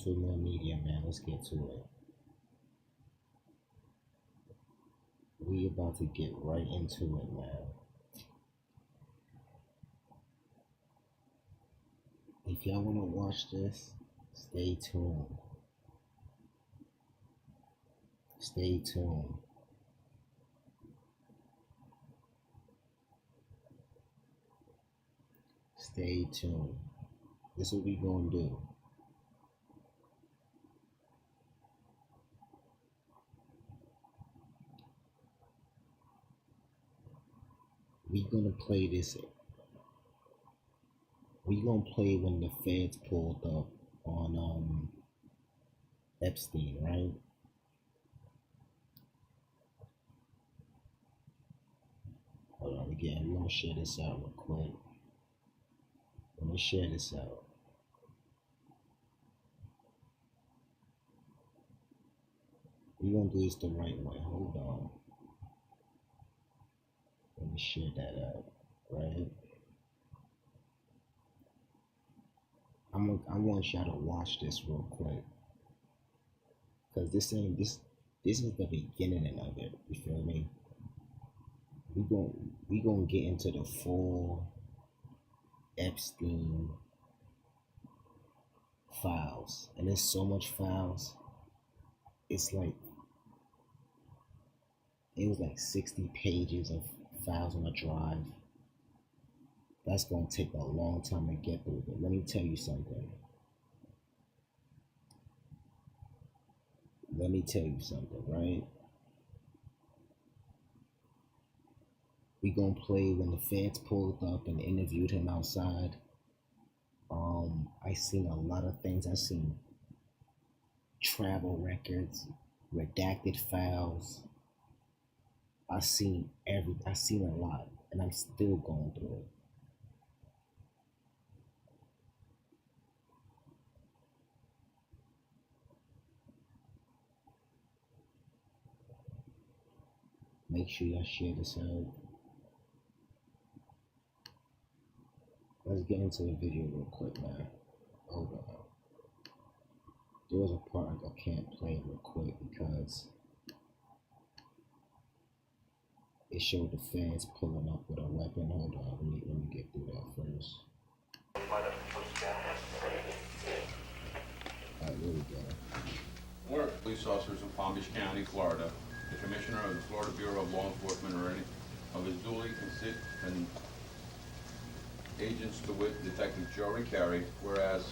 to more media, man. Let's get to it. We about to get right into it, man. If y'all want to watch this, stay tuned. Stay tuned. Stay tuned. This is what we gonna do. We gonna play this. We gonna play when the feds pulled up on Epstein, right? Hold on again. We're gonna share this out real quick. Let me share this out. We're gonna do this the right way. Hold on. Let me share that out, right? I want y'all to watch this real quick, cause this is the beginning of it. You feel me? We gonna get into the full Epstein files, and there's so much files. It's like it was like 60 pages of files on a drive. That's gonna take a long time to get through, but let me tell you something. Right? We gonna play when the feds pulled up and interviewed him outside. I seen a lot of things. I seen travel records, redacted files. I seen a lot, and I'm still going through it. Make sure y'all share this out. Let's get into the video real quick, man. Hold on. There was a part I can't play real quick because it showed the fans pulling up with a weapon. Hold on, let me get through that first. Alright, here we go. Alert police officers in Palm Beach County, Florida. The Commissioner of the Florida Bureau of Law Enforcement or any of his duly and agents to wit Detective Jeffery Carey, whereas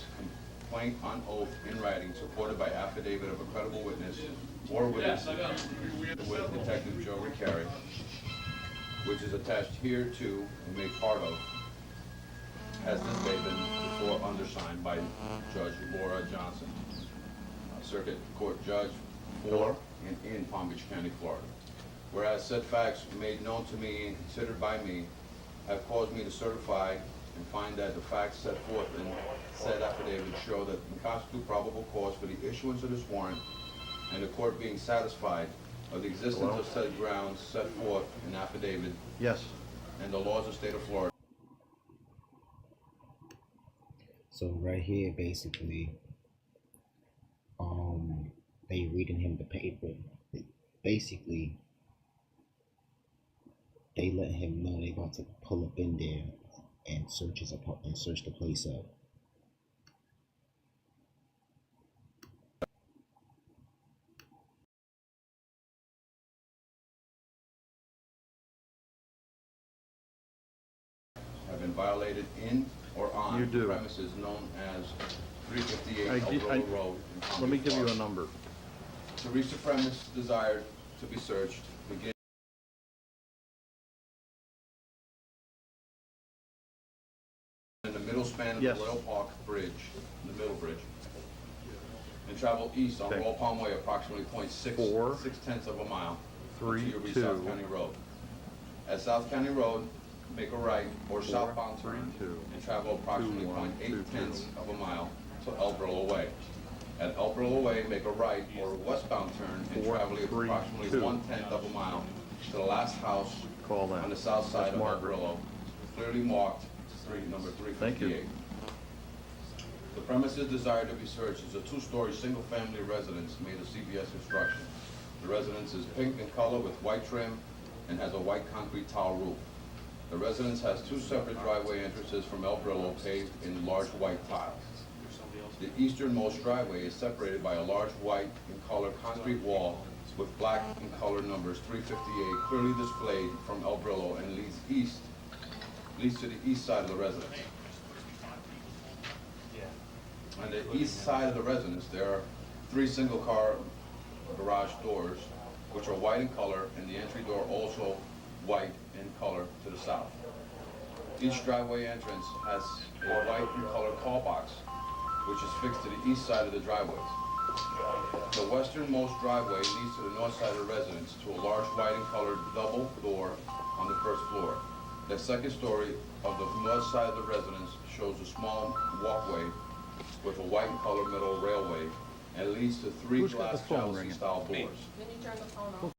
complaint on oath in writing supported by affidavit of a credible witness or witness with Detective Jeffery Carey, which is attached here to and made part of, has this day been before undersigned by Judge Laura Johnson, Circuit Court Judge for and in Palm Beach County, Florida. Whereas said facts made known to me and considered by me have caused me to certify and find that the facts set forth in said affidavit show that we constitute probable cause for the issuance of this warrant, and the court being satisfied of the existence of said grounds set forth in affidavit. Yes. And the laws of the state of Florida. So right here, basically, they reading him the paper. Basically, they let him know they about to pull up in there and search the place up. Have been violated in or on premises known as 358 Elborough Road in Palm Let me Beach, give you a Florida. number. To reach the premise desired to be searched, begin in the middle span of Yes. the Royal Park Bridge, the middle bridge, and travel east on Royal Palm Way approximately 0.6 of a mile until you reach South County Road. At South County Road, make a right or southbound turn and travel approximately 0.8 of a mile to Elborough Way. At Elborough Way, make a right or westbound turn and travel approximately 1/10 of a mile to the last house on the south side of Elborough, clearly marked number 358. The premises desired to be searched is a two-story single-family residence made of CBS construction. The residence is pink in color with white trim and has a white concrete tile roof. The residence has two separate driveway entrances from El Brillo paved in large white tile. The easternmost driveway is separated by a large white in color concrete wall with black in color numbers 358 clearly displayed from El Brillo and leads to the east side of the residence. On the east side of the residence, there are three single-car garage doors, which are white in color, and the entry door also white in color to the south. Each driveway entrance has a white in color call box, which is fixed to the east side of the driveways. The westernmost driveway leads to the north side of the residence to a large white and colored double door on the first floor. The second story of the north side of the residence shows a small walkway with a white and colored metal railway and leads to three glass jalousie-style doors. Then you turn the phone off.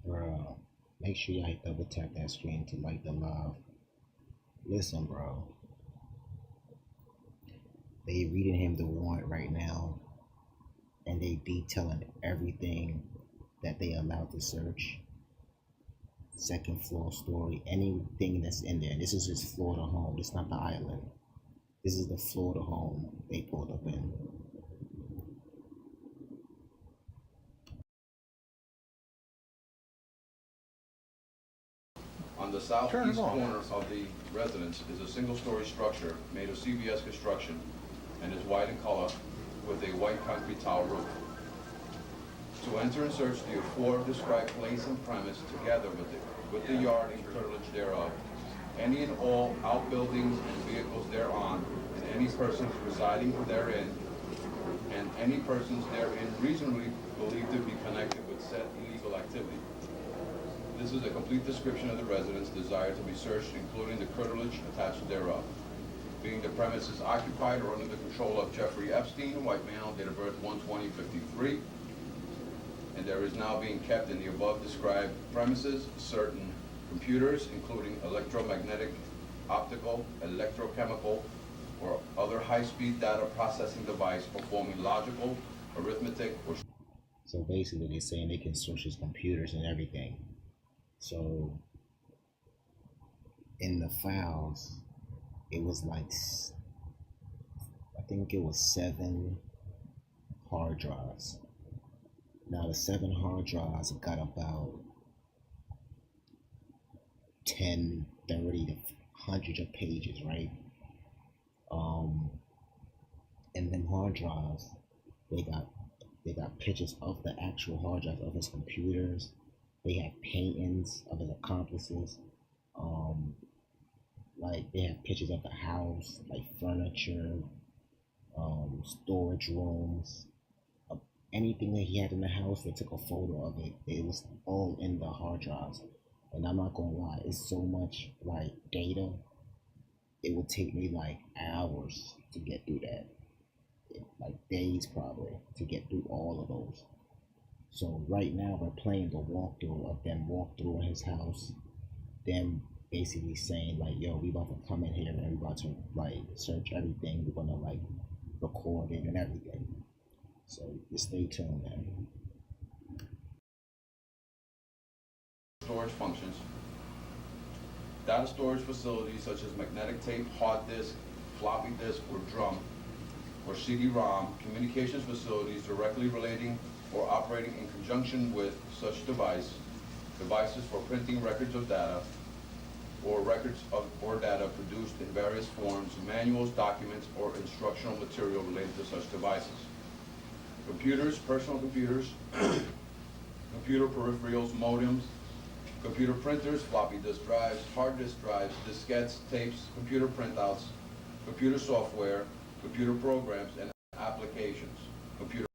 Bruh, make sure y'all double tap that screen to like the live. Listen, bro. They reading him the warrant right now, and they detailing everything that they allowed to search. Second floor story, anything that's in there. This is his Florida home. It's not the island. This is the Florida home they pulled up in. On the southeast corner of the residence is a single-story structure made of CBS construction and is white in color with a white concrete tile roof. To enter and search the aforedescribed place and premise together with the yard and curtilage thereof, any and all outbuildings and vehicles thereon, and any persons residing therein, and any persons therein reasonably believed to be connected with said illegal activity. This is a complete description of the residence desired to be searched, including the curtilage attached thereof. Being the premises occupied or under the control of Jeffrey Epstein, white male, date of birth 1/20/53, and there is now being kept in the above described premises certain computers, including electromagnetic, optical, electrochemical, or other high-speed data processing device performing logical, arithmetic, or... So basically they're saying they can search his computers and everything. So in the files, it was like, I think it was 7 hard drives. Now the 7 hard drives got about 10, 30 to hundreds of pages, right? And them hard drives, they got pictures of the actual hard drives of his computers. They have paintings of his accomplices. Like they have pictures of the house, like furniture, storage rooms, anything that he had in the house. They took a photo of it. It was all in the hard drives. And I'm not gonna lie, it's so much like data. It would take me like hours to get through that, like days probably, to get through all of those. So right now we're playing the walkthrough of them walk through his house, them basically saying like, yo, we about to come in here and we about to like search everything. We're gonna like record it and everything. So just stay tuned, man. Storage functions. Data storage facilities such as magnetic tape, hard disk, floppy disk, or drum, or CD-ROM, communications facilities directly relating or operating in conjunction with such devices for printing records of data, or records of or data produced in various forms, manuals, documents, or instructional material related to such devices. Computers, personal computers, computer peripherals, modems, computer printers, floppy disk drives, hard disk drives, diskettes, tapes, computer printouts, computer software, computer programs, and applications, computer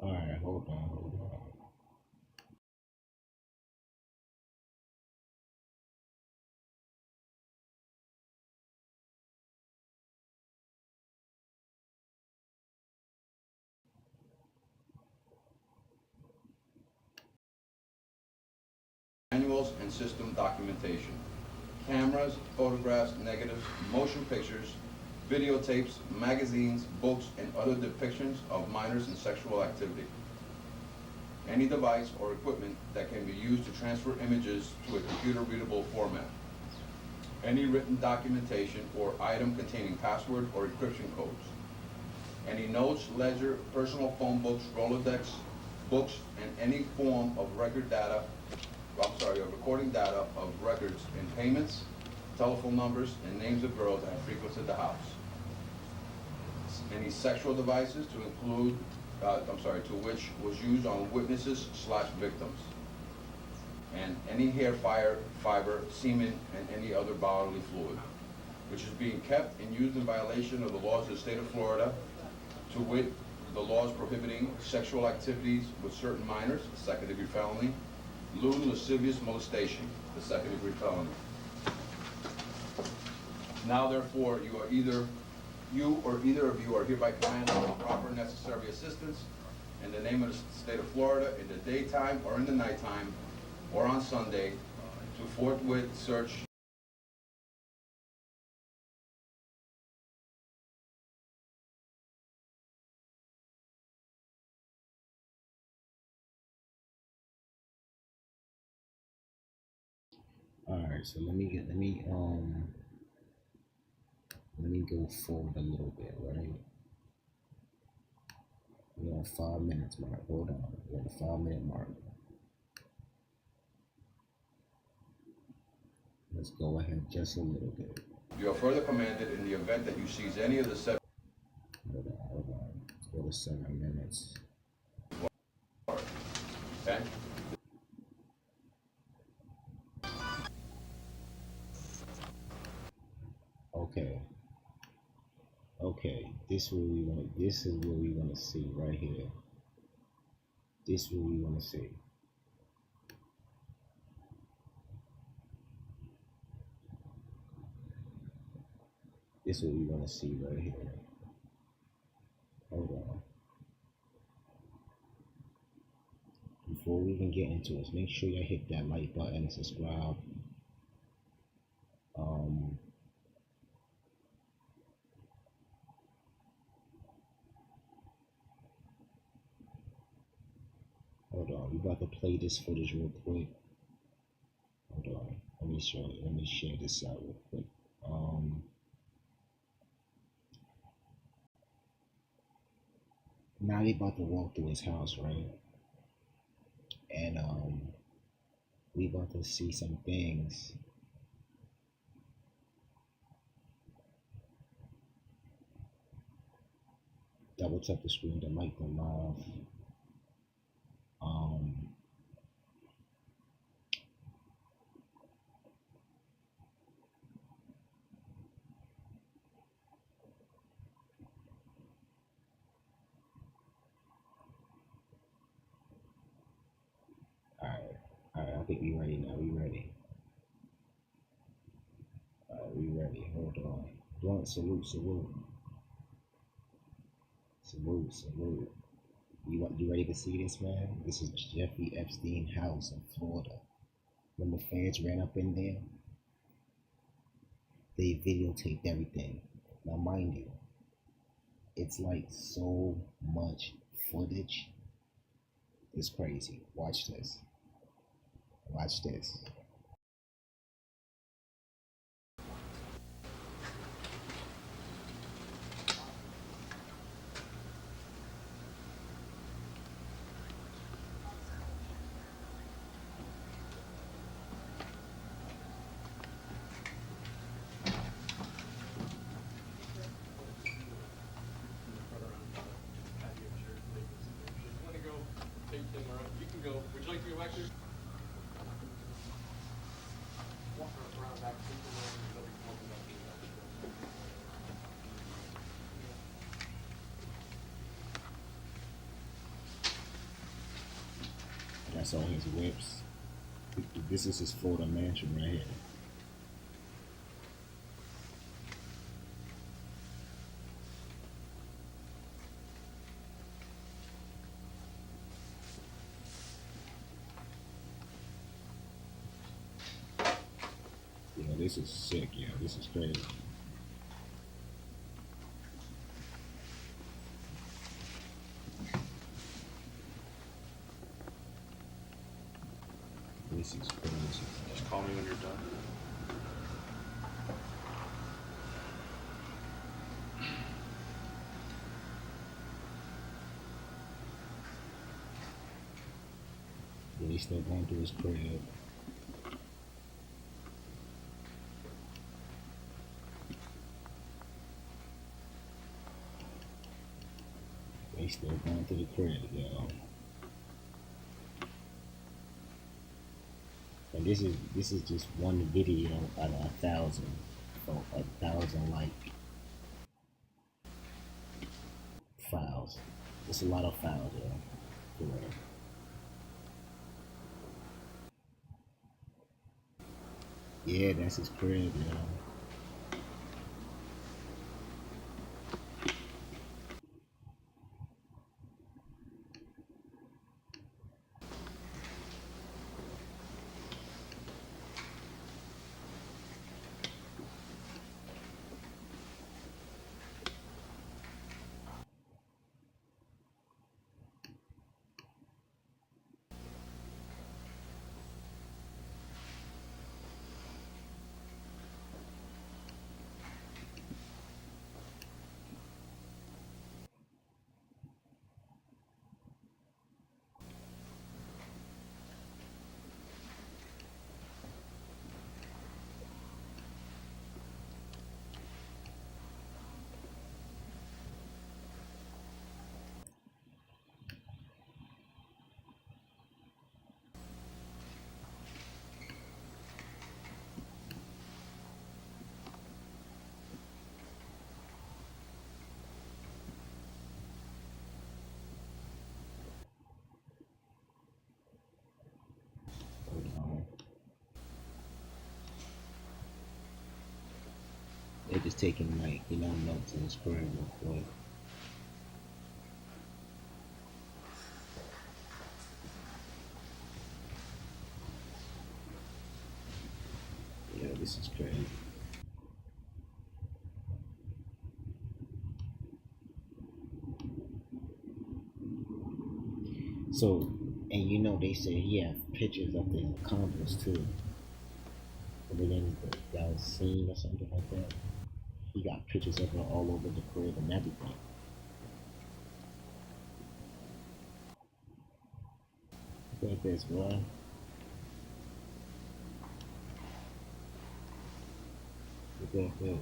All right, hold on, hold on. Manuals and system documentation. Cameras, photographs, negatives, motion pictures, videotapes, magazines, books, and other depictions of minors in sexual activity. Any device or equipment that can be used to transfer images to a computer-readable format. Any written documentation or item containing password or encryption codes. Any notes, ledger, personal phone books, Rolodex, books, and any form of of recording data of records in payments, telephone numbers, and names of girls that have frequented the house. Any sexual devices to include, to which was used on witnesses/victims. And any hair, fiber, semen, and any other bodily fluid, which is being kept and used in violation of the laws of the state of Florida, to wit, the laws prohibiting sexual activities with certain minors, a second-degree felony, lewd lascivious molestation, the second-degree felony. Now, therefore, you or either of you are hereby commanded with proper necessary assistance in the name of the state of Florida in the daytime or in the nighttime or on Sunday to forthwith search All right, so let me go forward a little bit, right? We're on 5 minutes mark. Hold on, we're on the 5 minute mark. Let's go ahead just a little bit. You are further commanded in the event that you seize any of the seven. Hold on. Let's go to 7 minutes. Okay? Okay. Okay. This is what we want to see right here. This is what we want to see. This is what we want to see right here. Hold on. Before we even get into this, make sure you hit that like button and subscribe. Hold on, we about to play this footage real quick. Hold on, let me share this out real quick. Now they about to walk through his house, right? And we about to see some things. Double tap the screen to like the live. All right, I think we ready now. We ready. All right, we ready. Hold on. Blunt, salute. Salute. You ready to see this, man? This is Jeffrey Epstein house in Florida. When the fans ran up in there, they videotaped everything. Now, mind you, it's like so much footage. It's crazy. Watch this. Watch this. You can go. Would you like to go back there? That's all his whips. This is his Florida mansion right here. This is sick, yeah. This is crazy. This is crazy. Just call me when you're done. Yeah, he's still going through his crib. They still going to the crib, y'all. And this is just one video out of 1,000, or 1,000 like files. It's a lot of files, y'all. For real. Yeah, that's his crib, y'all. They're just taking like, notes in his crib real quick. Yeah, this is crazy. So, and they said he had pictures of the accomplice too. But then that was seen or something like that. He got pictures of her all over the crib and everything. Look at this, bro. Look at this.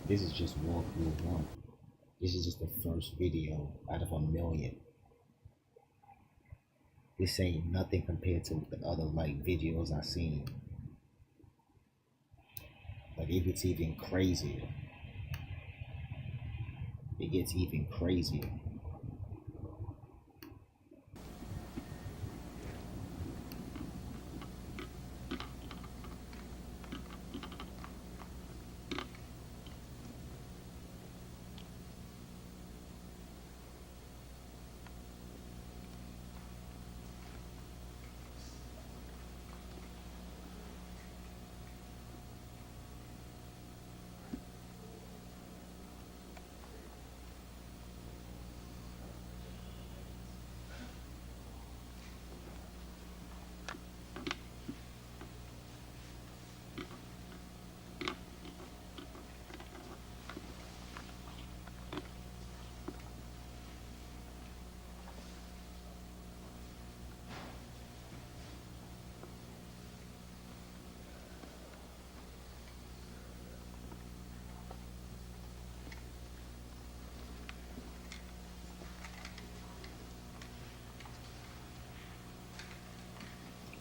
This is just walkthrough one. This is just the first video out of 1 million. This ain't nothing compared to the other like videos I seen. Like it gets even crazier. It gets even crazier.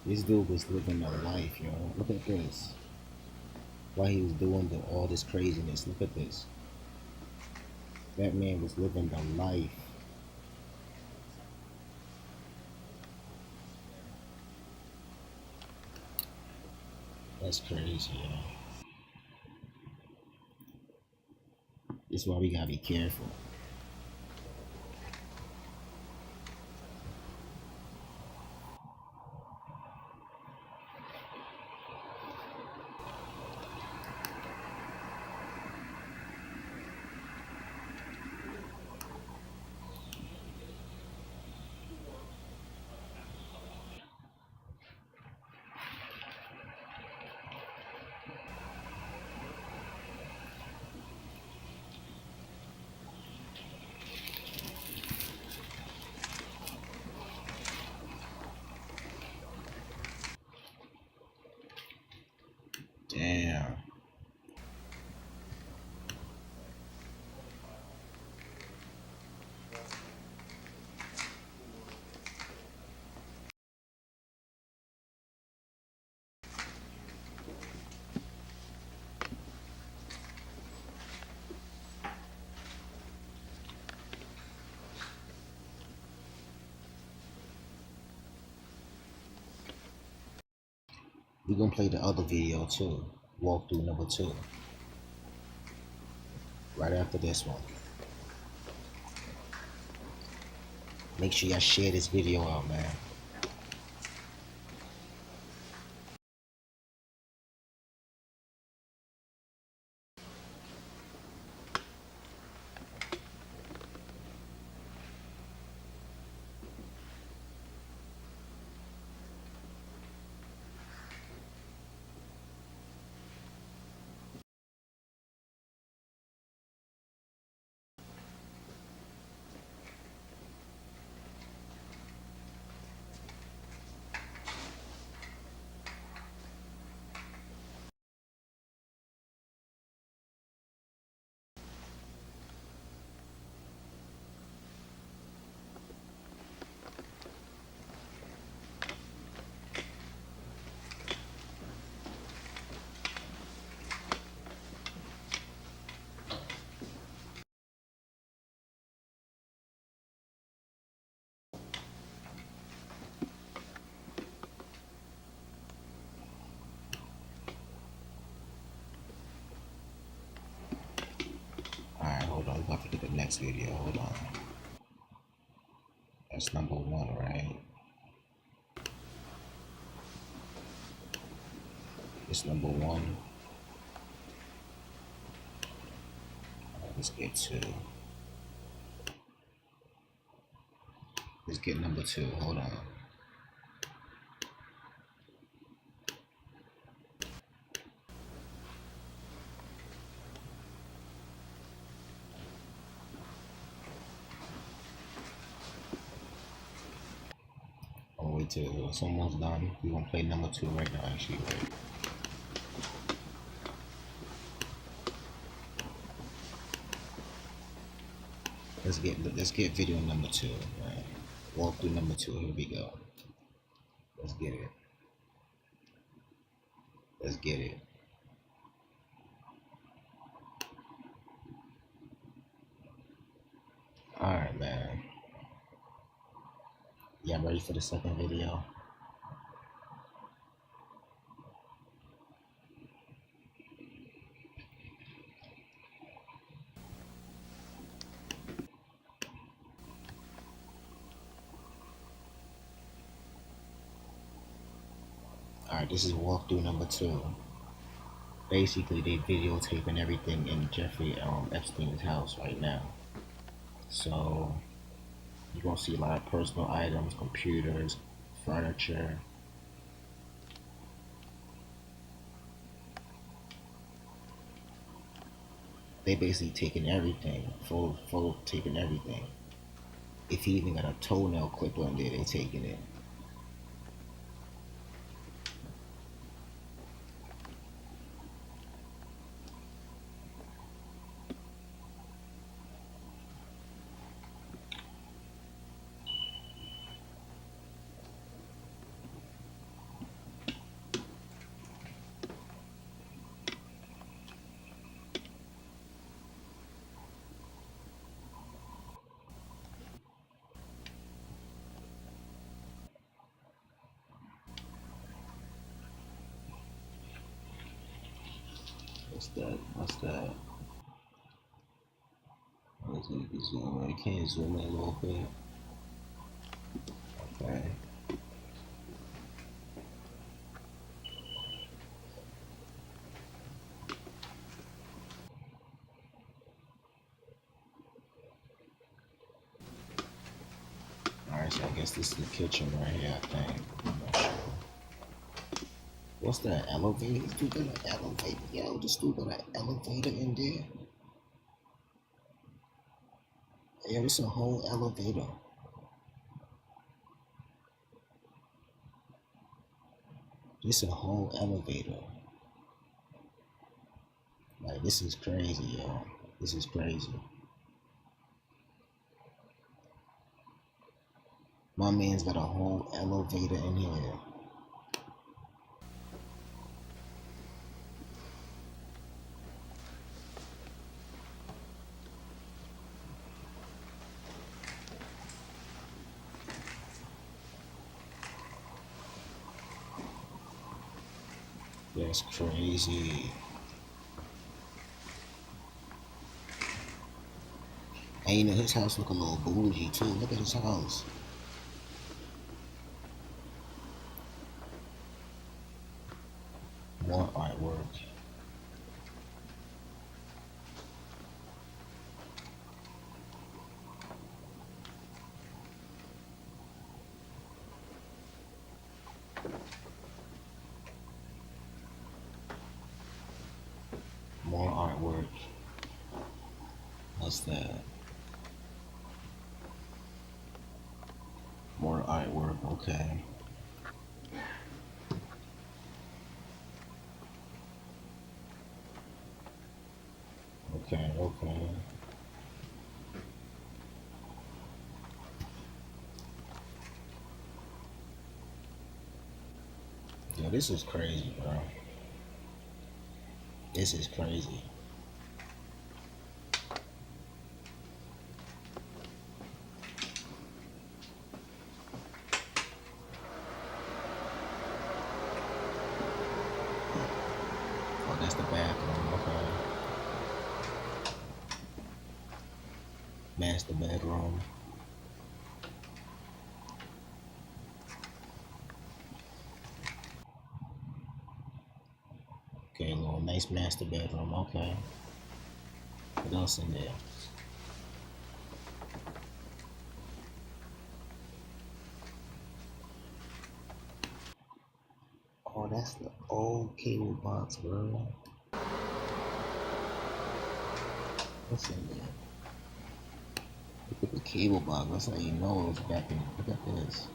This dude was living a life, yo. Look at this. While he was doing all this craziness, look at this. That man was living the life. That's crazy, yo. This is why we gotta be careful. Damn. We're gonna play the other video too. Walkthrough number 2. Right after this one. Make sure y'all share this video out, man. Alright, hold on. We're about to get the next video. Hold on. That's number 1, right? It's number 1. Alright, let's get 2. Let's get number 2. Hold on. I'll wait till it's almost done. We're gonna play number 2 right now, actually. Wait. Let's get video number 2. Right? Walk through number 2. Here we go. Let's get it. Let's get it. Alright, man. Y'all ready for the second video? Alright, this is walkthrough number 2. Basically, they videotaping everything in Jeffrey Epstein's house right now. So, you're going to see a lot of personal items, computers, furniture. They basically taking everything, full taking everything. If he even got a toenail clipper in there, they taking it. What's that? What's that? Let's see if you can zoom in. You can't zoom in a little bit. Okay. Alright, so I guess this is the kitchen right here, I think. I'm not sure. What's that? Elevator? This dude got an elevator. Yo, this dude got an elevator in there. Yeah, it's a whole elevator. This a whole elevator. Like, this is crazy, yo. This is crazy. My man's got a whole elevator in here. That's crazy. And you know, his house look a little bougie too. Look at his house. More artwork. More artwork. What's that? More artwork, okay. Okay, okay. Yo, this is crazy, bro. This is crazy. Oh, that's the bathroom, okay. Master bedroom. Okay, a little nice master bedroom, okay. What else in there? Oh, that's the old cable box, bro. What's in there? Look at the cable box. That's how you know it was back in. Look at this.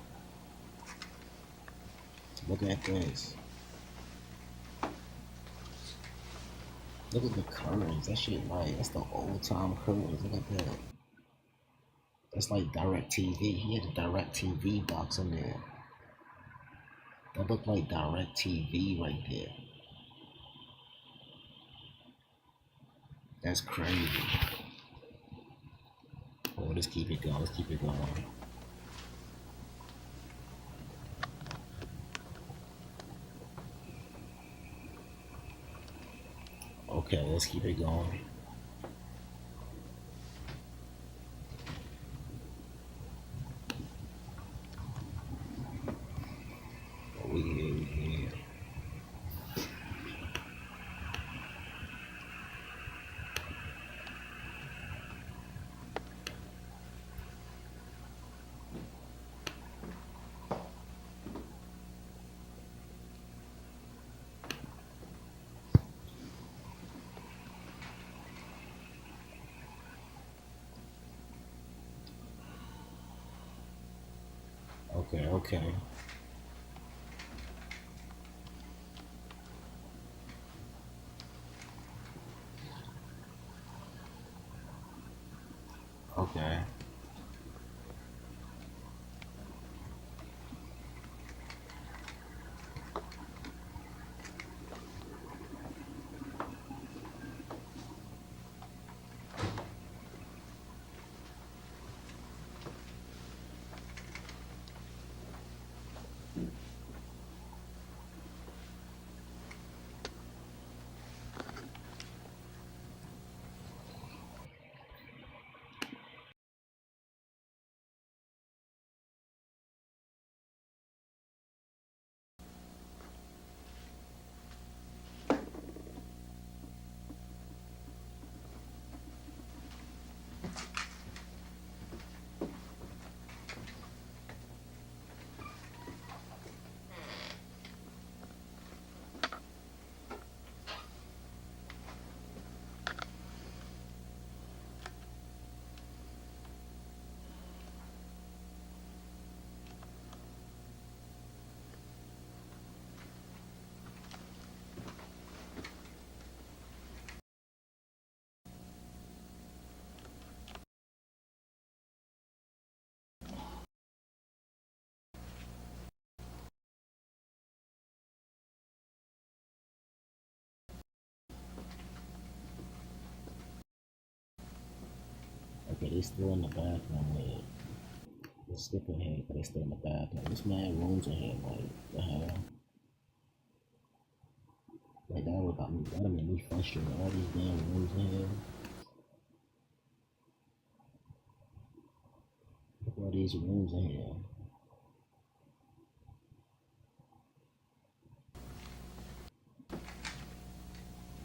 Look at this. Look at the curtains. That shit like, that's the old time curtains. Look at that. That's like Direct TV. He had a Direct TV box in there. That looked like direct TV right there. That's crazy. Oh, let's keep it going. Let's keep it going. Okay, let's keep it going. Oh, we here, we here. Okay, okay, okay. Okay, they still in the bathroom with the skipper head, but they still in the bathroom. There's mad rooms in here, like, the hell? Like, that'll make me frustrated. All these damn rooms in here. Look at all these rooms in here.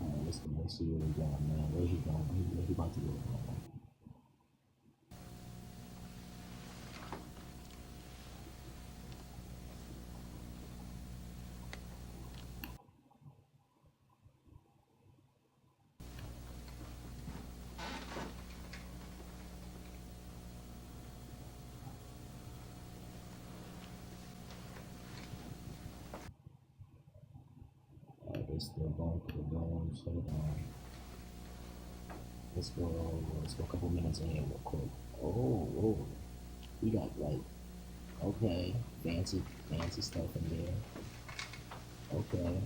Alright, let's see where we going, man. Where he going? Where he about to go, man? Alright, they still going for the dorms. Hold on. Let's go a couple minutes in here real quick. Oh, we got like, okay, fancy stuff in there. Okay,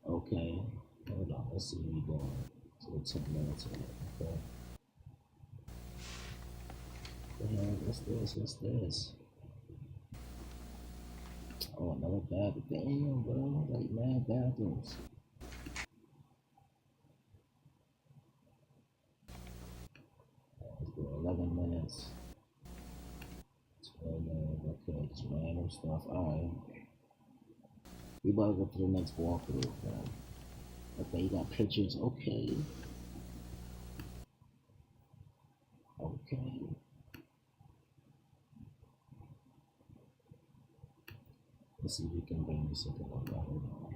okay. Hold on, let's see what we doing. So 10 minutes in it. Okay. What the hell? What's this? What's this? Oh, another bathroom. Damn, bro. Like mad bathrooms. Let's do 11 minutes. 12 minutes. Okay, just random stuff. Alright. We about to go to the next walkthrough, man. Okay, you got pictures. Okay. Okay. Let's see if we can bring this into one. Hold on.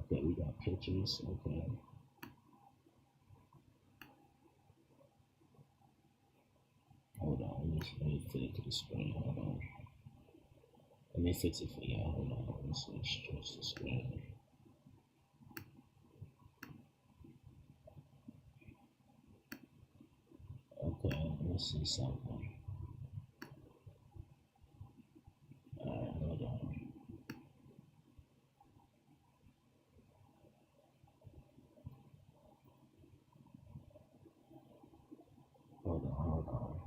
Okay, we got pictures. Okay. Hold on. Let me fit it to the screen. Hold on. Let me fix it for you. Hold on. Let's stretch the screen. to see something. Hold on. Hold on.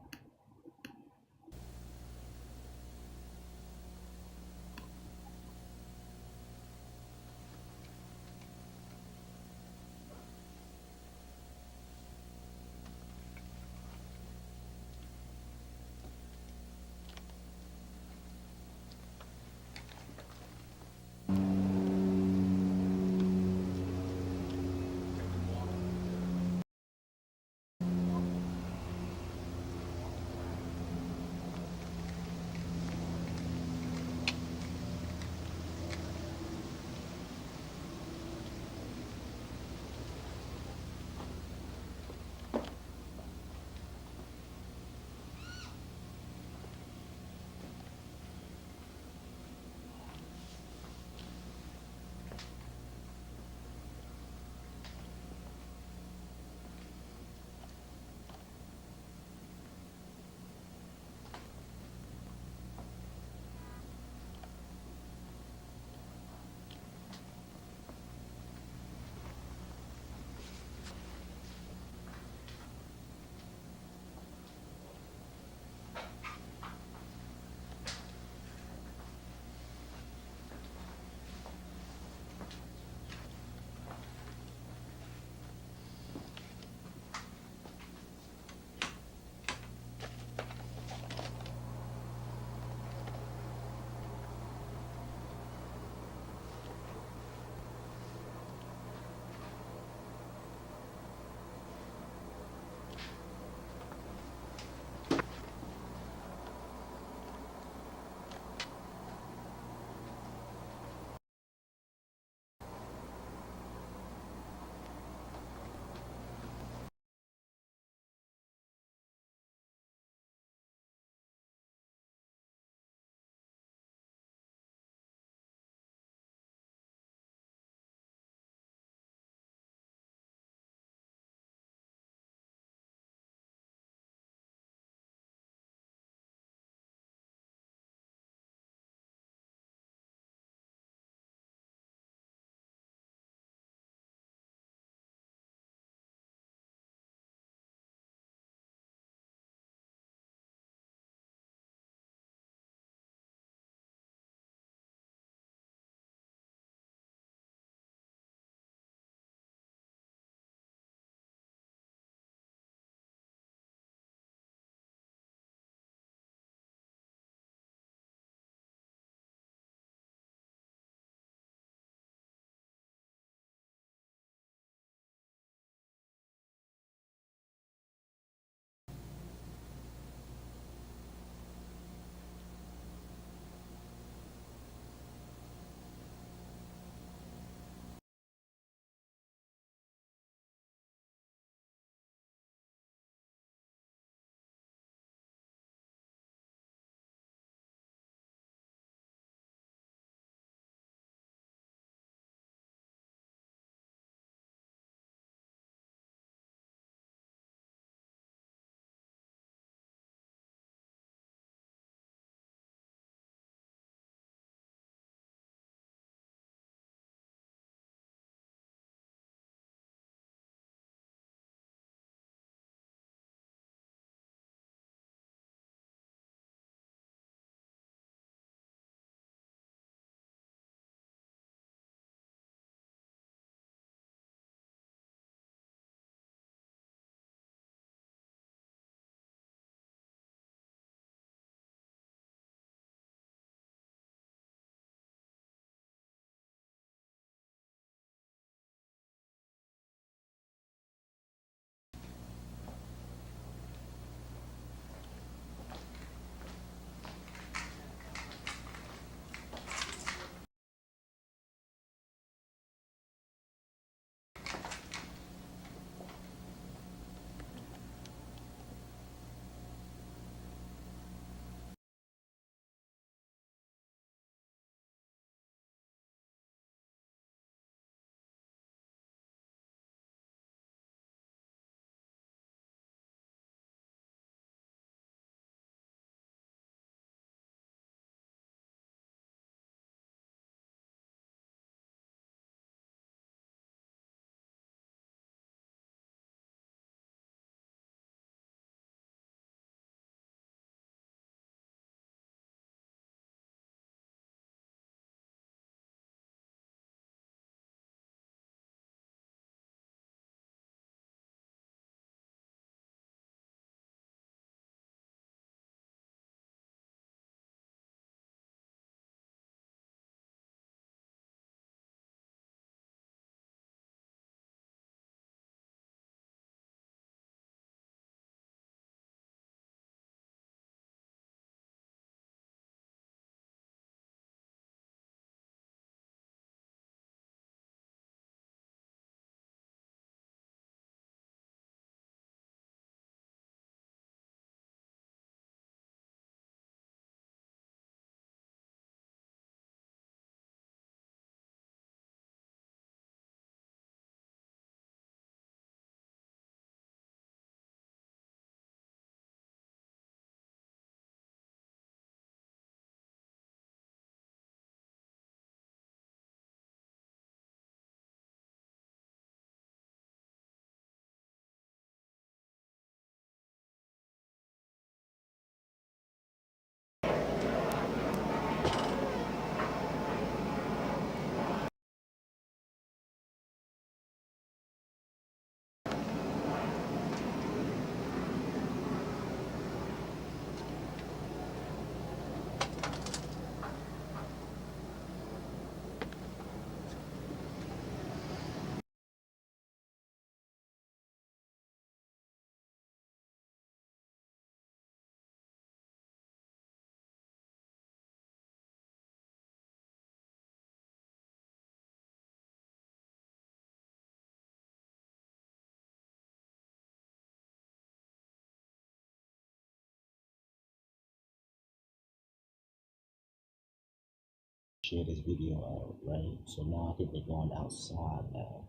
share this video out, right? So now I think they're going outside now.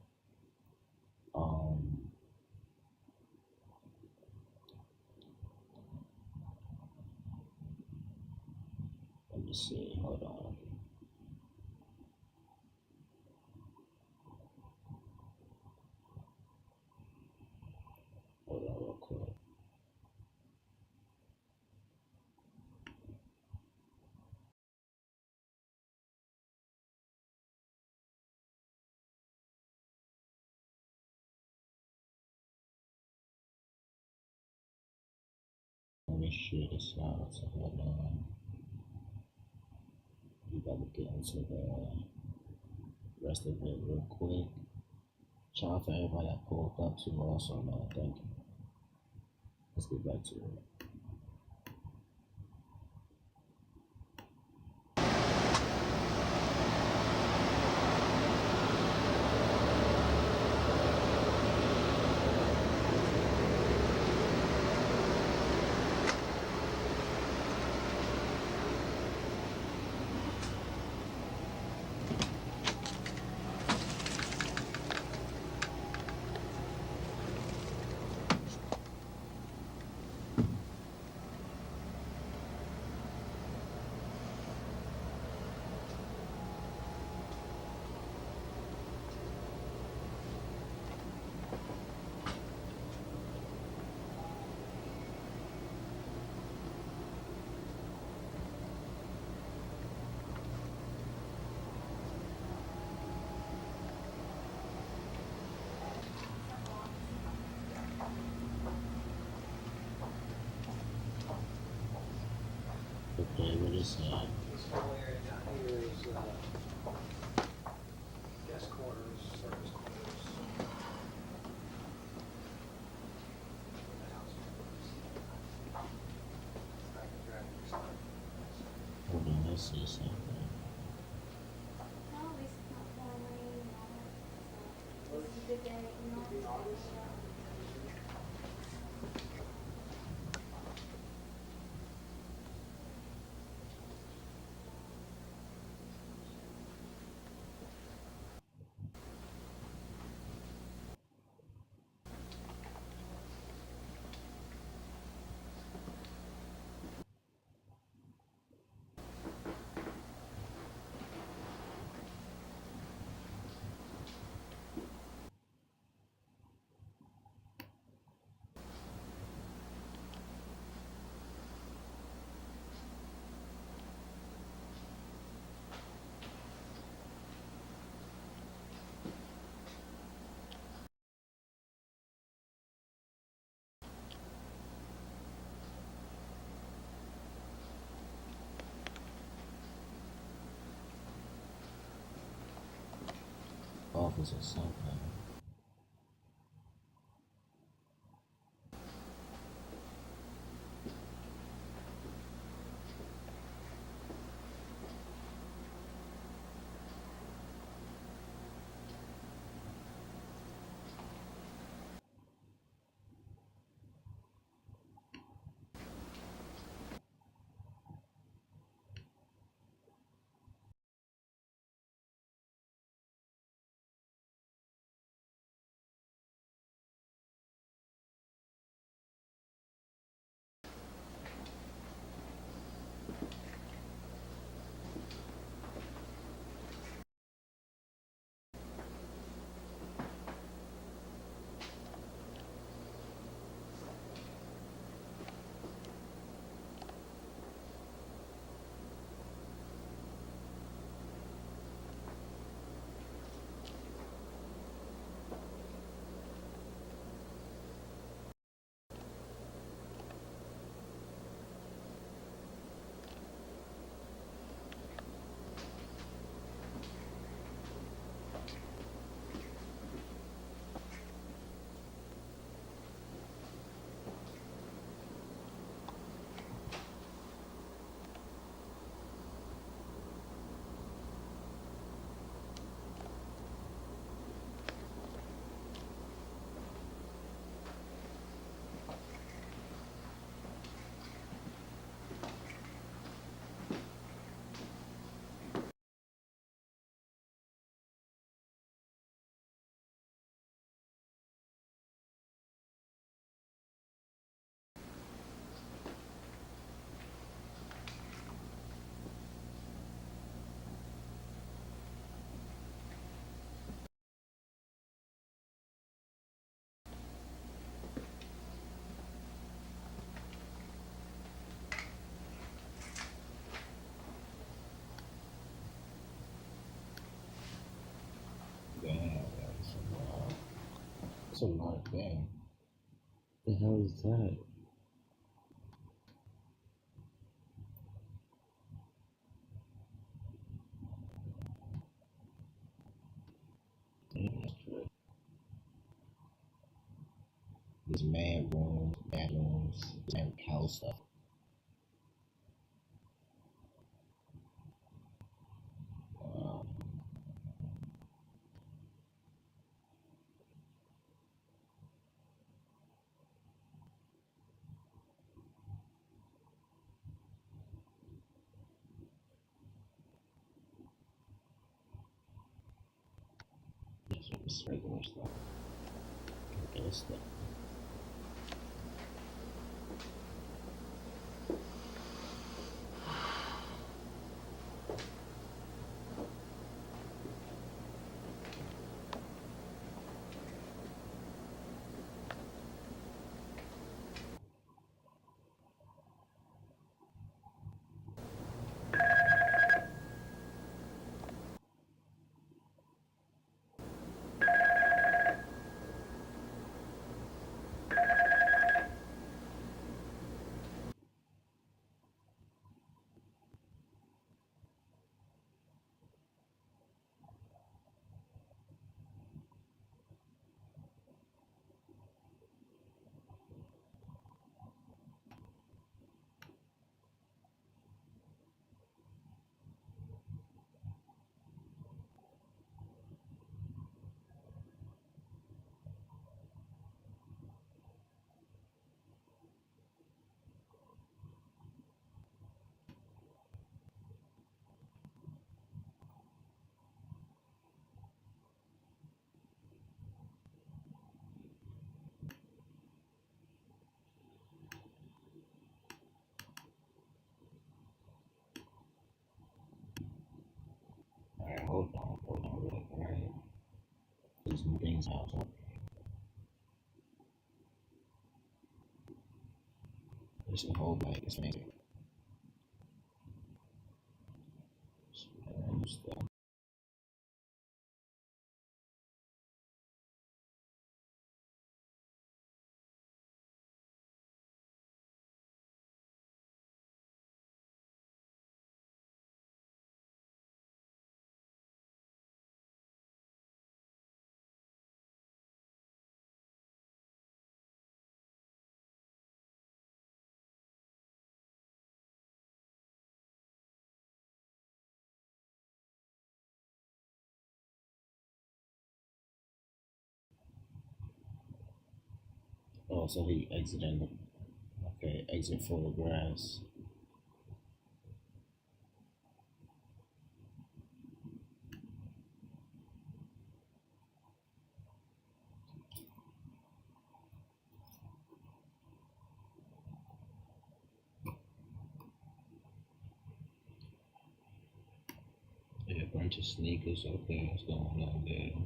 Um, Let me see. Hold on. Hold on real quick. Let me share this out. So hold on. We got to get into the rest of it real quick. Shout out for everybody that pulled up too. Also, man, thank you. Let's get back to it. Okay, what is that? This whole area down here is guest quarters, service quarters. The house. I can drive you some. Hold on, let's see something. No, it's not that way. So this is the day, Between August. Office or something. a lot. Damn. The hell is that? Damn, that's good. These mad rooms, bedrooms, and house stuff. Wow. This regular stuff. Regular stuff. Alright, hold on, real quick, alright? There's some things out. There's a whole like it's amazing. Stuff. Oh, so he exited. Okay, exit photographs. Yeah, a bunch of sneakers. Okay, what's going on there?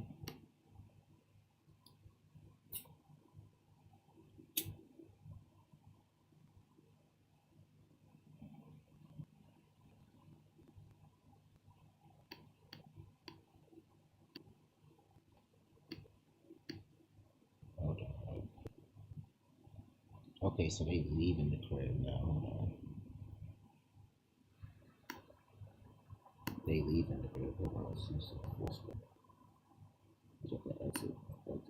Hold on. Okay, so they leaving the crib now. Hold on. They leaving the crib. Hold on. See some force. Look at exit photos.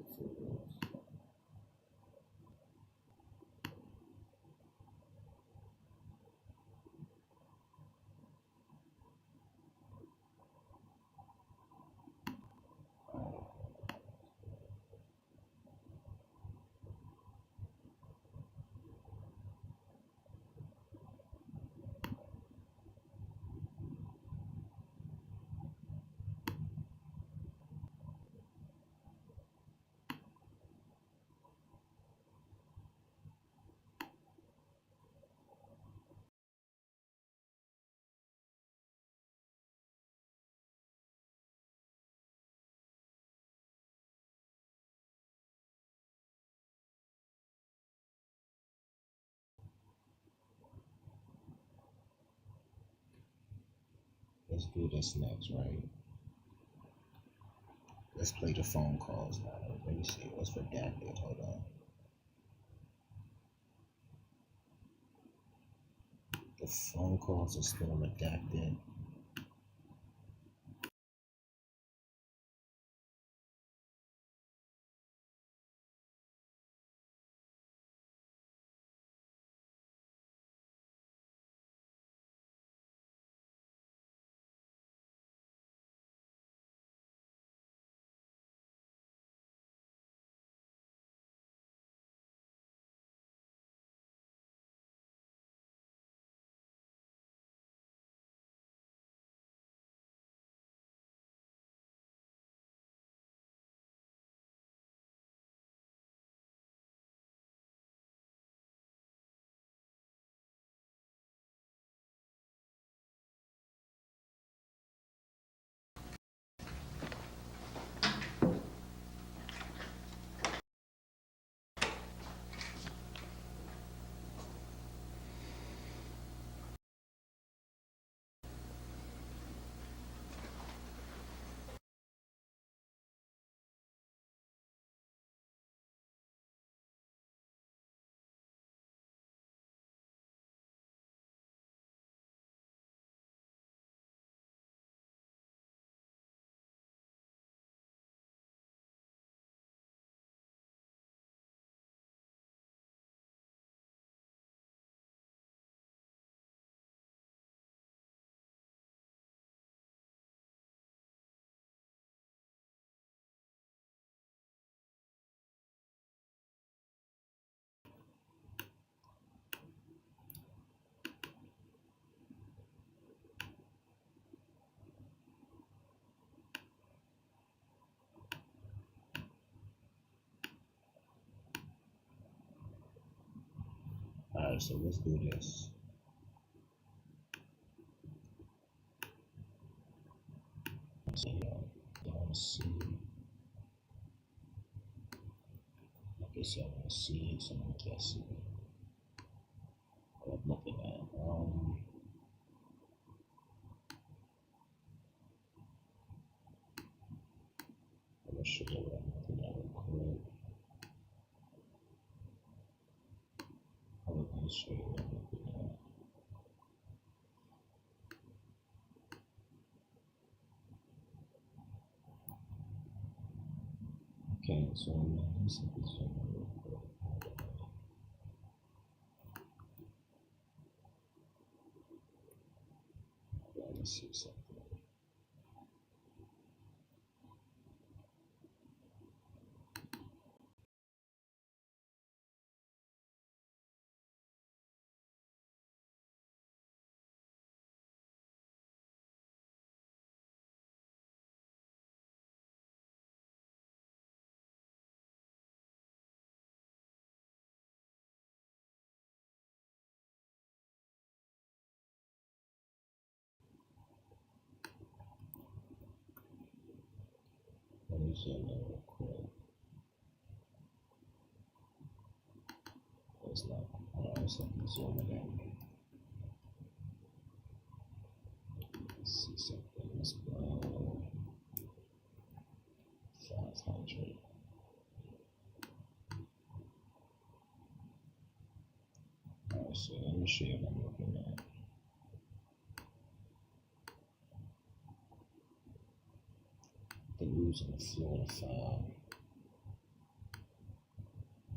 Let's do this next, right? Let's play the phone calls now. Let me see what's redacted. Hold on. The phone calls are still redacted. Alright, so let's do this. So you want to see, like I said, I want to see it, so I'm going to see what I'm looking at. I'm going to show you what I'm looking at real quick. I'm going to show you what I'm looking at. Okay, so let me see this one real quick. Let me see something. Let me zoom in real quick. It's not, let's let me zoom in. Let's see something. Let's go 500. Alright, so let me show you what I'm looking at. The news in the Florida file.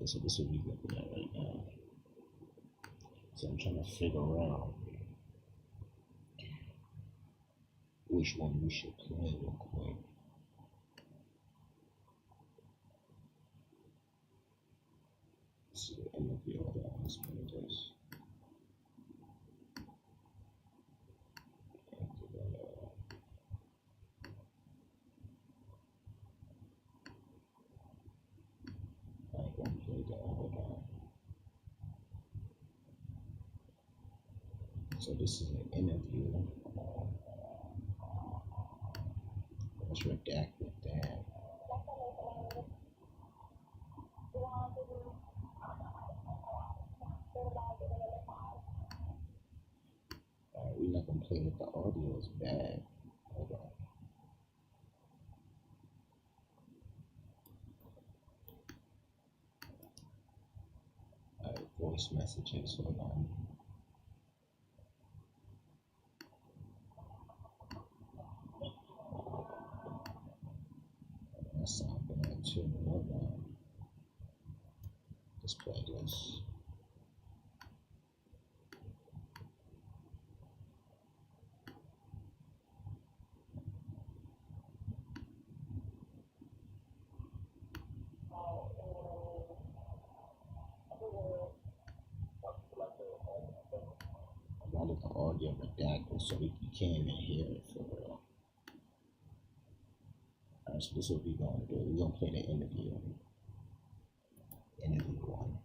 So this is what we're looking at right now. So I'm trying to figure out which one we should play real quick. Let's see the interview. Hold on, let's play this. I ain't gonna play that. Hold on. So this is an interview. Let's redact it down. We're not gonna play with the audio is bad. Hold on. Voice messages. Hold on. That's not bad too. Hold on. Let's play this. A lot of the audio redacted, so you can't even hear it for real. Alright, so this is what we're gonna do. We're gonna play the interview. Interview one.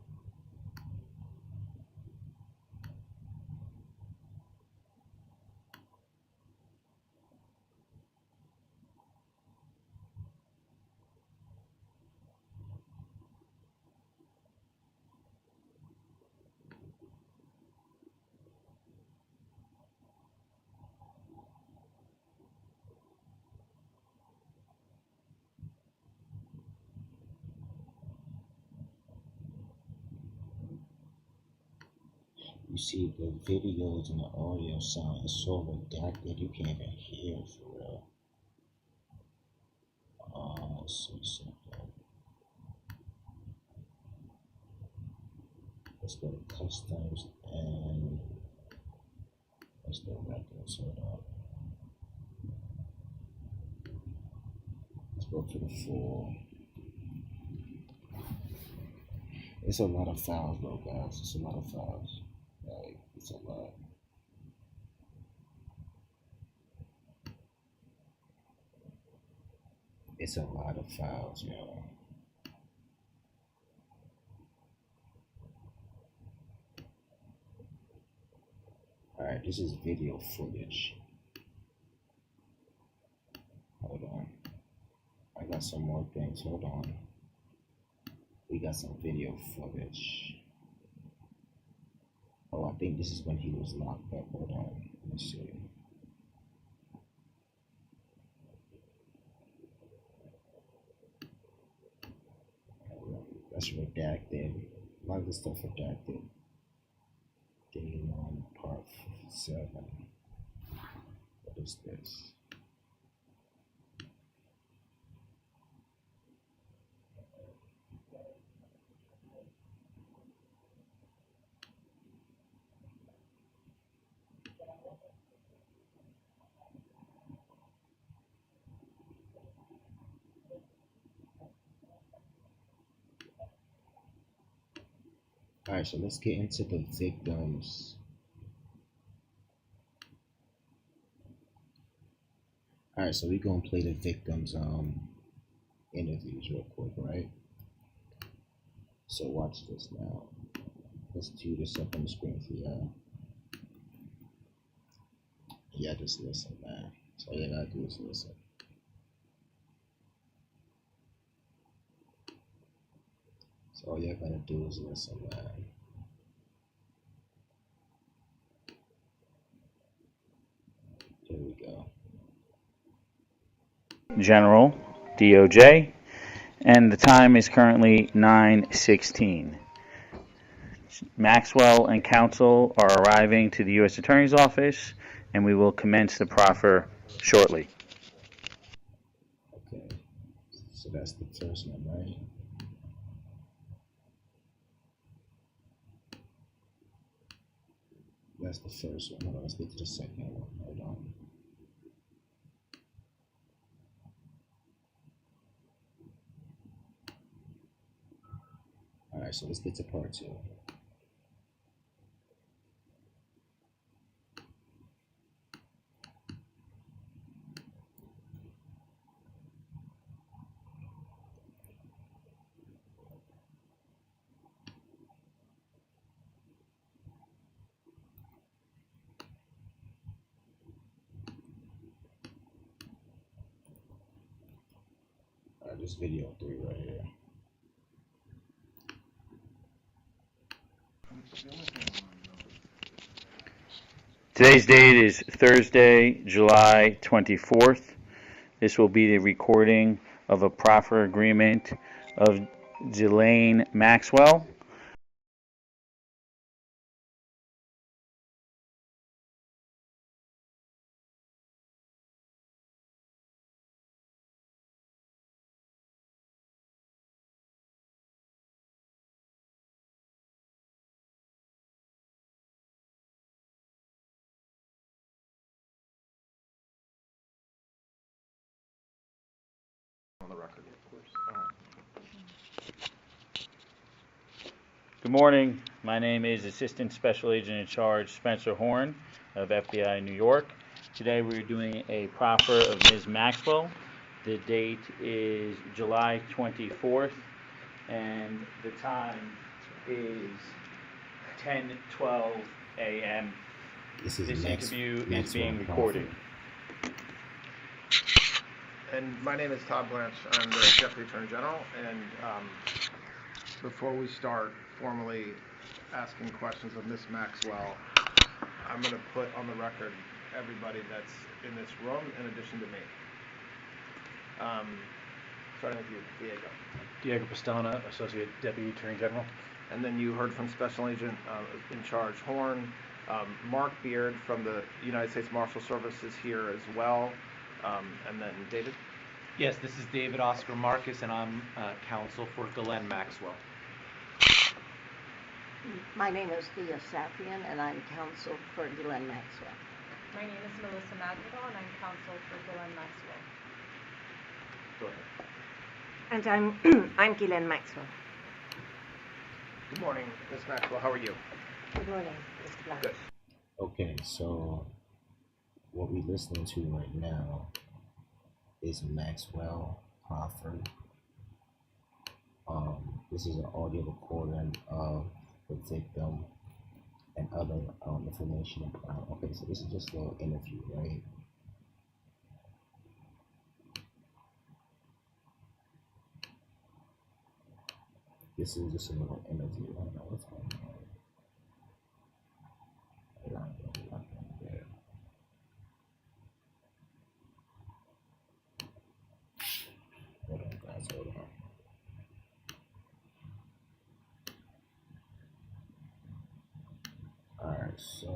You see the videos and the audio sound is so redacted you can't even hear it for real. Let's see something. Let's go to customs and let's go records. Hold on. Let's go to the full. It's a lot of files though, guys. It's a lot of files. Like, it's a lot. It's a lot of files, y'all. Alright, this is video footage. Hold on. I got some more things. Hold on. We got some video footage. Oh, I think this is when he was locked up. Hold on. Let me see. That's redacted. A lot of this stuff redacted. Day 1, part 7. What is this? Alright, so let's get into the victims. Alright, so we're gonna play the victims interviews real quick, right? So watch this now. Let's do this up on the screen for y'all. Yeah, just listen, man. So all you gotta do is listen. So all you gotta do is listen, man. Here we go. General, DOJ, and the time is currently 9:16. Maxwell and counsel are arriving to the U.S. Attorney's Office, and we will commence the proffer shortly. Okay, so that's the first one, right? That's the first one. Hold on, let's get to the second one. Hold on. Alright, so let's get to part 2. Alright, this video 3 right here. Today's date is Thursday, July 24th. This will be the recording of a proffer agreement of Ghislaine Maxwell. On the record. Good morning. My name is Assistant Special Agent in Charge Spencer Horn of FBI New York. Today we're doing a proffer of Ms. Maxwell. The date is July 24th and the time is 10:12 a.m. This is This Max, interview is Maxwell being recorded. And my name is Todd Blanche. I'm the Deputy Attorney General. And before we start formally asking questions of Ms. Maxwell, I'm going to put on the record everybody that's in this room in addition to me. Starting with you, Diego. Diego Pastana, Associate Deputy Attorney General. And then you heard from Special Agent in Charge Horn. Mark Beard from the United States Marshal Service is here as well. And then David? Yes, this is David Oscar Marcus, and I'm counsel for Ghislaine Maxwell. My name is Thea Safian, and I'm counsel for Ghislaine Maxwell. My name is Melissa Madrigal, and I'm counsel for Ghislaine Maxwell. Go ahead. And I'm Ghislaine Maxwell. Good morning, Ms. Maxwell. How are you? Good morning, Mr. Blanche. Good. Okay, so what we're listening to right now is Maxwell Crawford. This is an audio recording of the victim and other information about. Okay, so this is just a little interview, right? This is just a little interview. I don't know what's going on. Hold on, guys, hold on. Alright, so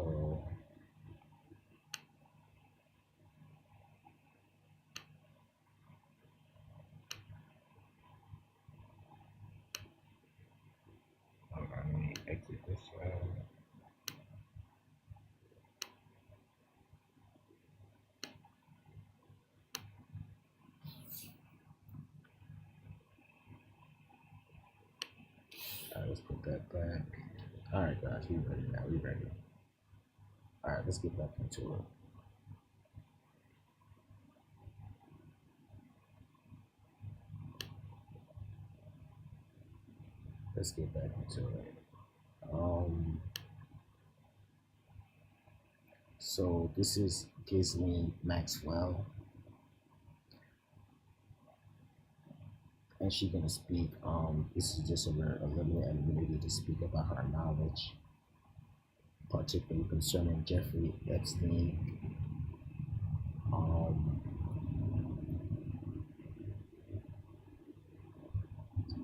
hold on, let me exit this one. Alright, let's put that back. Alright guys, we ready now, we ready. Alright, let's get back into it. Let's get back into it. So this is Ghislaine Maxwell. And she's gonna speak. This is just a limited ability to speak about her knowledge, particularly concerning Jeffrey Epstein.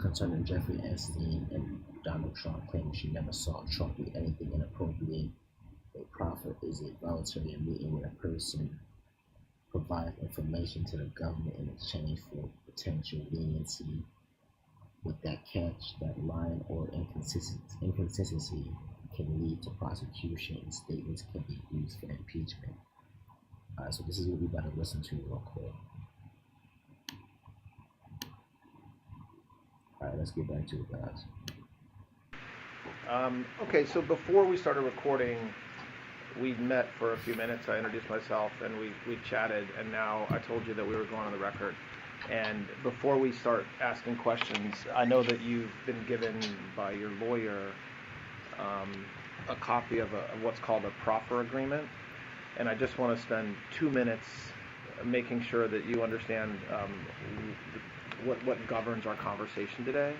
Concerning Jeffrey Epstein and Donald Trump claiming she never saw Trump do anything inappropriate. A proffer is a voluntary meeting with a person provides information to the government in exchange for potential leniency. With that catch, that line or inconsistency can lead to prosecution and statements can be used for impeachment. Alright, so this is what we gotta listen to real quick. Alright, let's get back to it, guys. Okay, so before we started recording, we met for a few minutes. I introduced myself and we chatted, and now I told you that we were going on the record. And before we start asking questions, I know that you've been given by your lawyer a copy of what's called a proffer agreement. And I just want to spend 2 minutes making sure that you understand what governs our conversation today.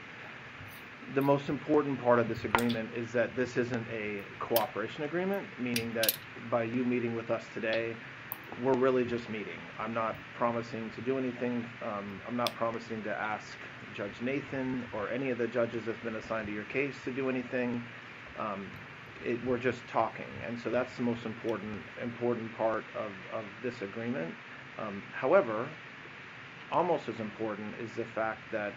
The most important part of this agreement is that this isn't a cooperation agreement, meaning that by you meeting with us today, we're really just meeting. I'm not promising to do anything. I'm not promising to ask Judge Nathan or any of the judges that's been assigned to your case to do anything. We're just talking, and so that's the most important part of this agreement. However, almost as important is the fact that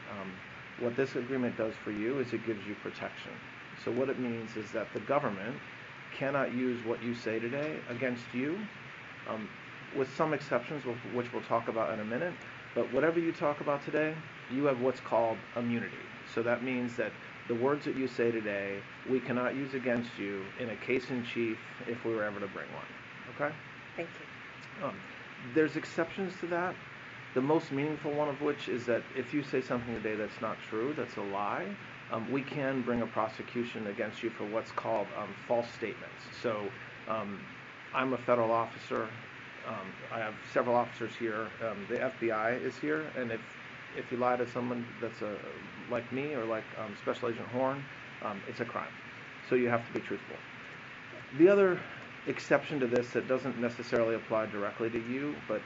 what this agreement does for you is it gives you protection. So what it means is that the government cannot use what you say today against you, with some exceptions, which we'll talk about in a minute. But whatever you talk about today, you have what's called immunity. So that means that the words that you say today, we cannot use against you in a case in chief if we were ever to bring one. Okay? Thank you. There's exceptions to that. The most meaningful one of which is that if you say something today that's not true, that's a lie, we can bring a prosecution against you for what's called false statements. So I'm a federal officer. I have several officers here. The FBI is here, and if you lie to someone that's like me or like Special Agent Horn, it's a crime. So you have to be truthful. The other exception to this that doesn't necessarily apply directly to you, but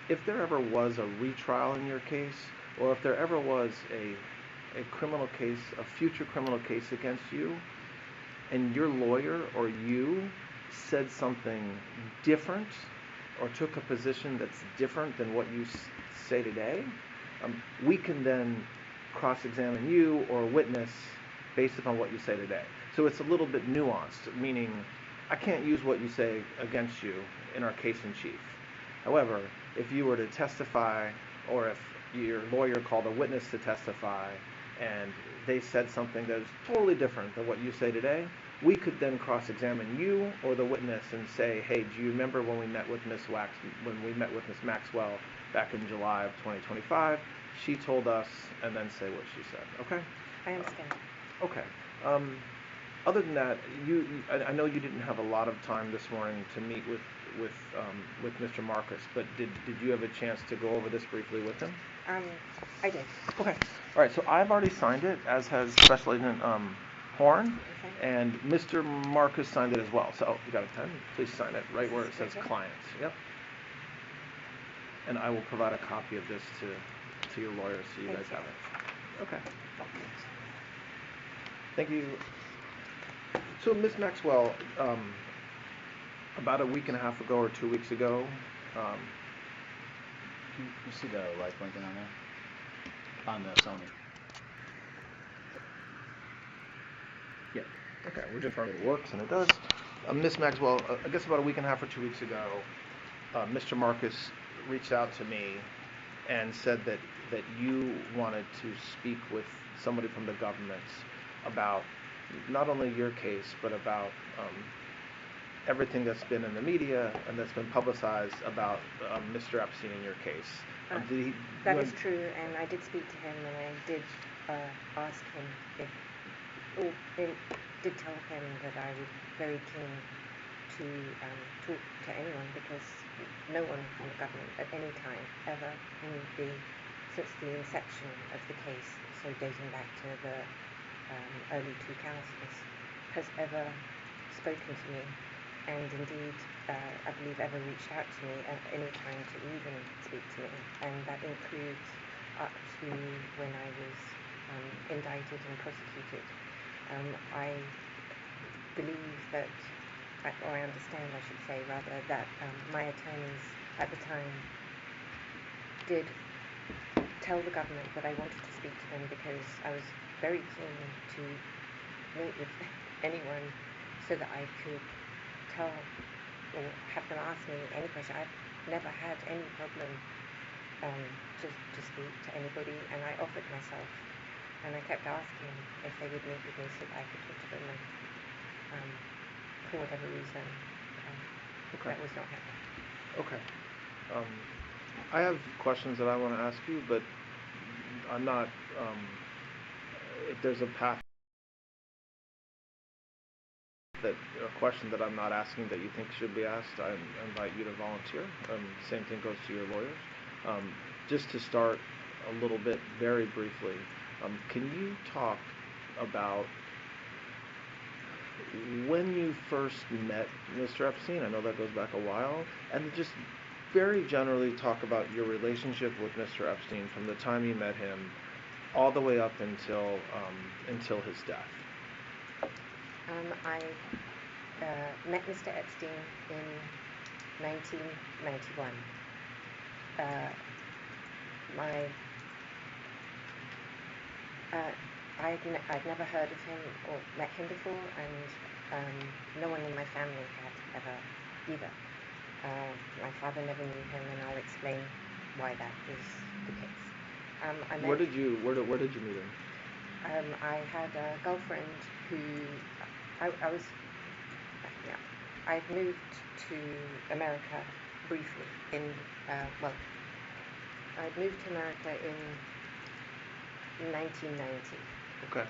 if there ever was a retrial in your case, or if there ever was a criminal case, a future criminal case against you, and your lawyer or you said something different or took a position that's different than what you say today, we can then cross-examine you or a witness based upon what you say today. So it's a little bit nuanced, meaning I can't use what you say against you in our case in chief. However, if you were to testify, or if your lawyer called a witness to testify, and they said something that is totally different than what you say today, we could then cross-examine you or the witness and say, hey, do you remember when we met with Miss Maxwell back in July of 2025? She told us, and then say what she said. Okay? I understand. Okay. Other than that, I know you didn't have a lot of time this morning to meet with Mr. Marcus, but did you have a chance to go over this briefly with him? I did. Okay. All right. So I've already signed it, as has Special Agent Horn, Okay. and Mr. Marcus signed it as well. So you got a pen? Please sign it right where it says Okay. clients. Yep. And I will provide a copy of this to your lawyer so you Thank guys you. have it. Okay. Thank you. So, Ms. Maxwell, about a week and a half ago or 2 weeks ago, You see the light blinking on there? On the Sony. yeah, okay, we're just trying it works, and it does. Ms. Maxwell, I guess about a week and a half or 2 weeks ago, Mr. Marcus reached out to me and said that you wanted to speak with somebody from the government about not only your case, but about everything that's been in the media and that's been publicized about Mr. Epstein in your case. That is true, and I did speak to him, and I did ask him did tell him that I was very keen to talk to anyone, because no one from the government at any time ever since the inception of the case, so dating back to the early 2000s, has ever spoken to me, and indeed I believe ever reached out to me at any time to even speak to me, and that includes up to when I was indicted and prosecuted. I believe that, or I understand I should say rather, that my attorneys at the time did tell the government that I wanted to speak to them because I was very keen to meet with anyone so that I could tell or have them ask me any question. I've never had any problem to speak to anybody, and I offered myself, and I kept asking if they would meet with me so that I could talk to them, and for whatever reason that was not happening. Okay. I have questions that I want to ask you, but I'm not, if there's a path a question that I'm not asking that you think should be asked, I invite you to volunteer. Same thing goes to your lawyers. Just to start a little bit, very briefly, can you talk about when you first met Mr. Epstein? I know that goes back a while, and just very generally talk about your relationship with Mr. Epstein from the time you met him all the way up until his death. I met Mr. Epstein in 1991. I'd never heard of him or met him before, and no one in my family had ever either. My father never knew him, and I'll explain why that is the case. I Where met, did you meet him? I had a girlfriend who I was yeah, I'd moved to America briefly in well, I'd moved to America in 1990. Okay.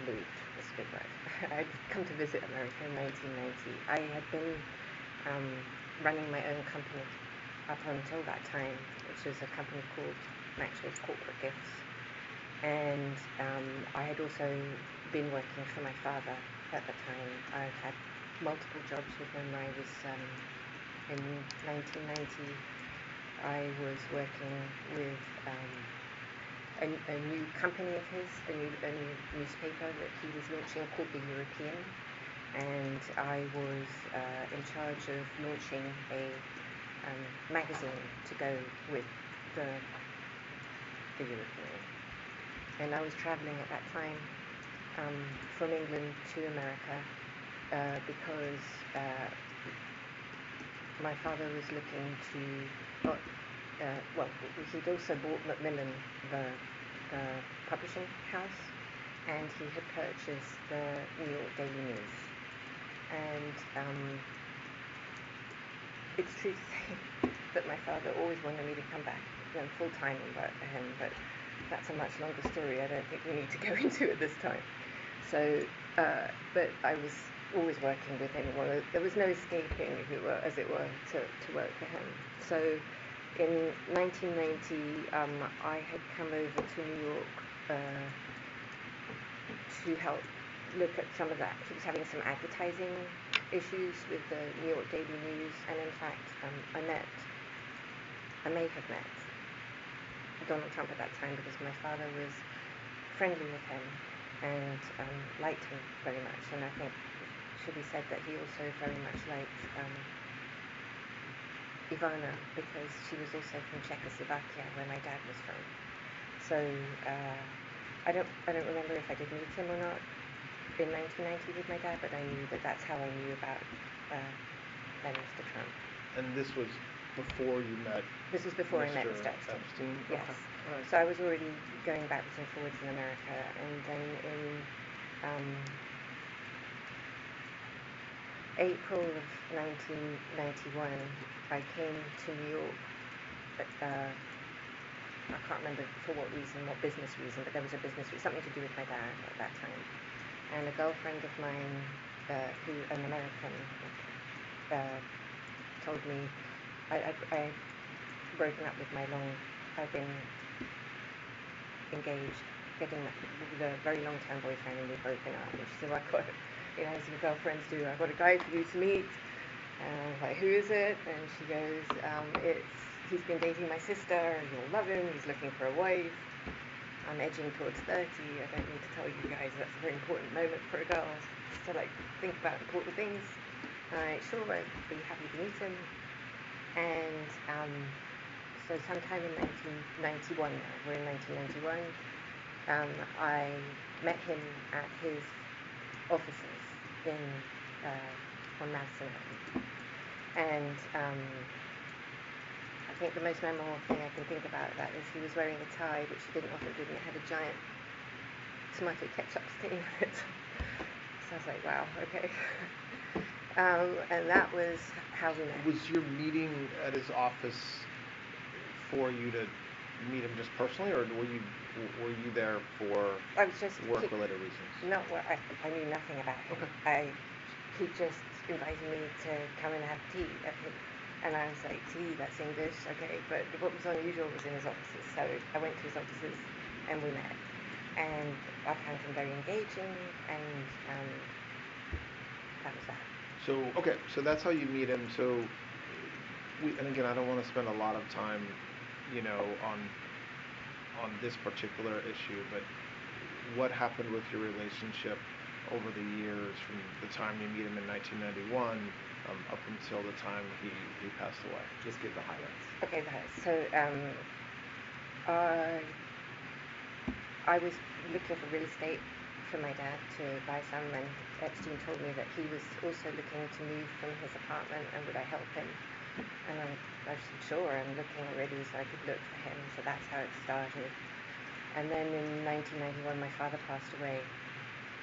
Moved, that's a big word. I'd come to visit America in 1990. I had been running my own company up until that time, which was a company called Maxwell's Corporate Gifts. And I had also been working for my father at the time. I'd had multiple jobs with him. I was, in 1990, I was working with a new company of his, a new newspaper that he was launching called The European, and I was in charge of launching a magazine to go with the European. And I was traveling at that time from England to America because my father was looking to he'd also bought Macmillan, the publishing house, and he had purchased the New York Daily News. And it's true to say that my father always wanted me to come back, full time and work for him, but that's a much longer story I don't think we need to go into at this time. So, but I was always working with him. There was no escaping, as it were, to work for him. So in 1990, I had come over to New York to help look at some of that. He was having some advertising issues with the New York Daily News, and in fact, I may have met Donald Trump at that time because my father was friendly with him and liked him very much. And I think it should be said that he also very much liked Ivana, because she was also from Czechoslovakia, where my dad was from. So I don't remember if I did meet him or not in 1990 with my dad, but I knew that that's how I knew about Mr. Trump. And this was before you met. This was before I met Mr. Mr. Epstein? Yes. Okay. Right. So I was already going backwards and forwards in America, and then in April of 1991, I came to New York. I can't remember for what reason, what business reason, but there was a business reason, something to do with my dad at that time. And a girlfriend of mine, an American, told me I'd broken up with I'd been engaged, with a very long-term boyfriend, and we'd broken up. And she said, well, I got, as your girlfriends do, I've got a guy for you to meet. And I was like, who is it? And she goes, he's been dating my sister, and you'll love him, he's looking for a wife. I'm edging towards 30, I don't need to tell you guys that's a very important moment for a girl, to think about important things. Sure, I'd be happy to meet him. And so sometime in 1991, we're in 1991, I met him at his offices on Madison Avenue. And I think the most memorable thing I can think about that is he was wearing a tie, which he didn't often do, and it had a giant tomato ketchup stain on it. So I was like, wow, okay. And that was how we met. Was your meeting at his office for you to meet him just personally, or were you there for work-related reasons? No, I knew nothing about him. Okay. He just invited me to come and have tea at him. And I was like, tea, that's English, okay. But what was unusual was in his offices. So I went to his offices and we met. And I found him very engaging, and that was that. So that's how you meet him. So, and again, I don't want to spend a lot of time, on this particular issue, but what happened with your relationship over the years from the time you meet him in 1991 up until the time he passed away? Just give the highlights. Okay, the highlights. So I was looking for real estate for my dad to buy some, and Epstein told me that he was also looking to move from his apartment, and would I help him. And I said, sure, I'm looking already, so I could look for him. So that's how it started. And then in 1991, my father passed away.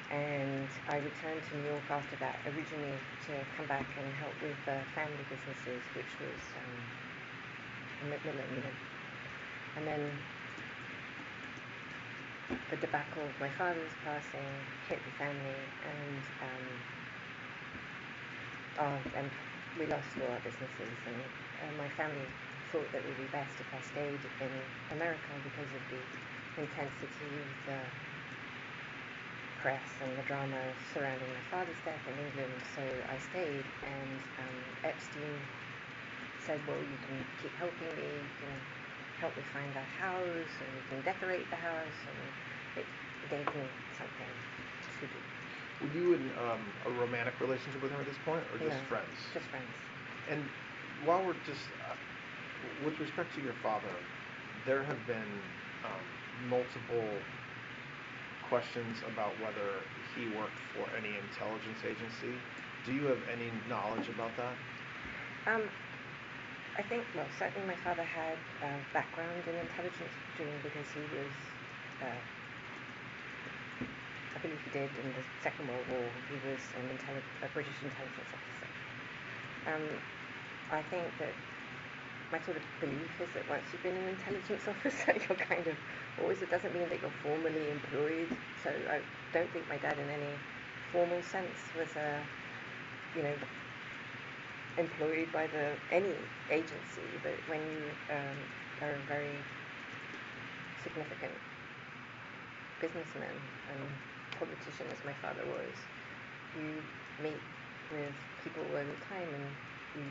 And I returned to New York after that, originally to come back and help with family businesses, which was Macmillan, you know. And then the debacle of my father's passing hit the family, and we lost all our businesses. And my family thought that it would be best if I stayed in America because of the intensity of the press and the drama surrounding my father's death in England. So I stayed, and Epstein said, well, you can keep helping me, you can help me find that house, and you can decorate the house, and it gave me something to do. Were you in a romantic relationship with him at this point, or just No, friends? Just friends. And while we're just, with respect to your father, there have been multiple questions about whether he worked for any intelligence agency. Do you have any knowledge about that? I think, well, certainly my father had a background in intelligence because he was, I believe he did in the Second World War. He was a British intelligence officer. I think that my sort of belief is that once you've been an intelligence officer, you're kind of always, it doesn't mean that you're formally employed. So I don't think my dad in any formal sense was employed by any agency, but when you are a very significant businessman and politician, as my father was, you meet with people all the time, and you,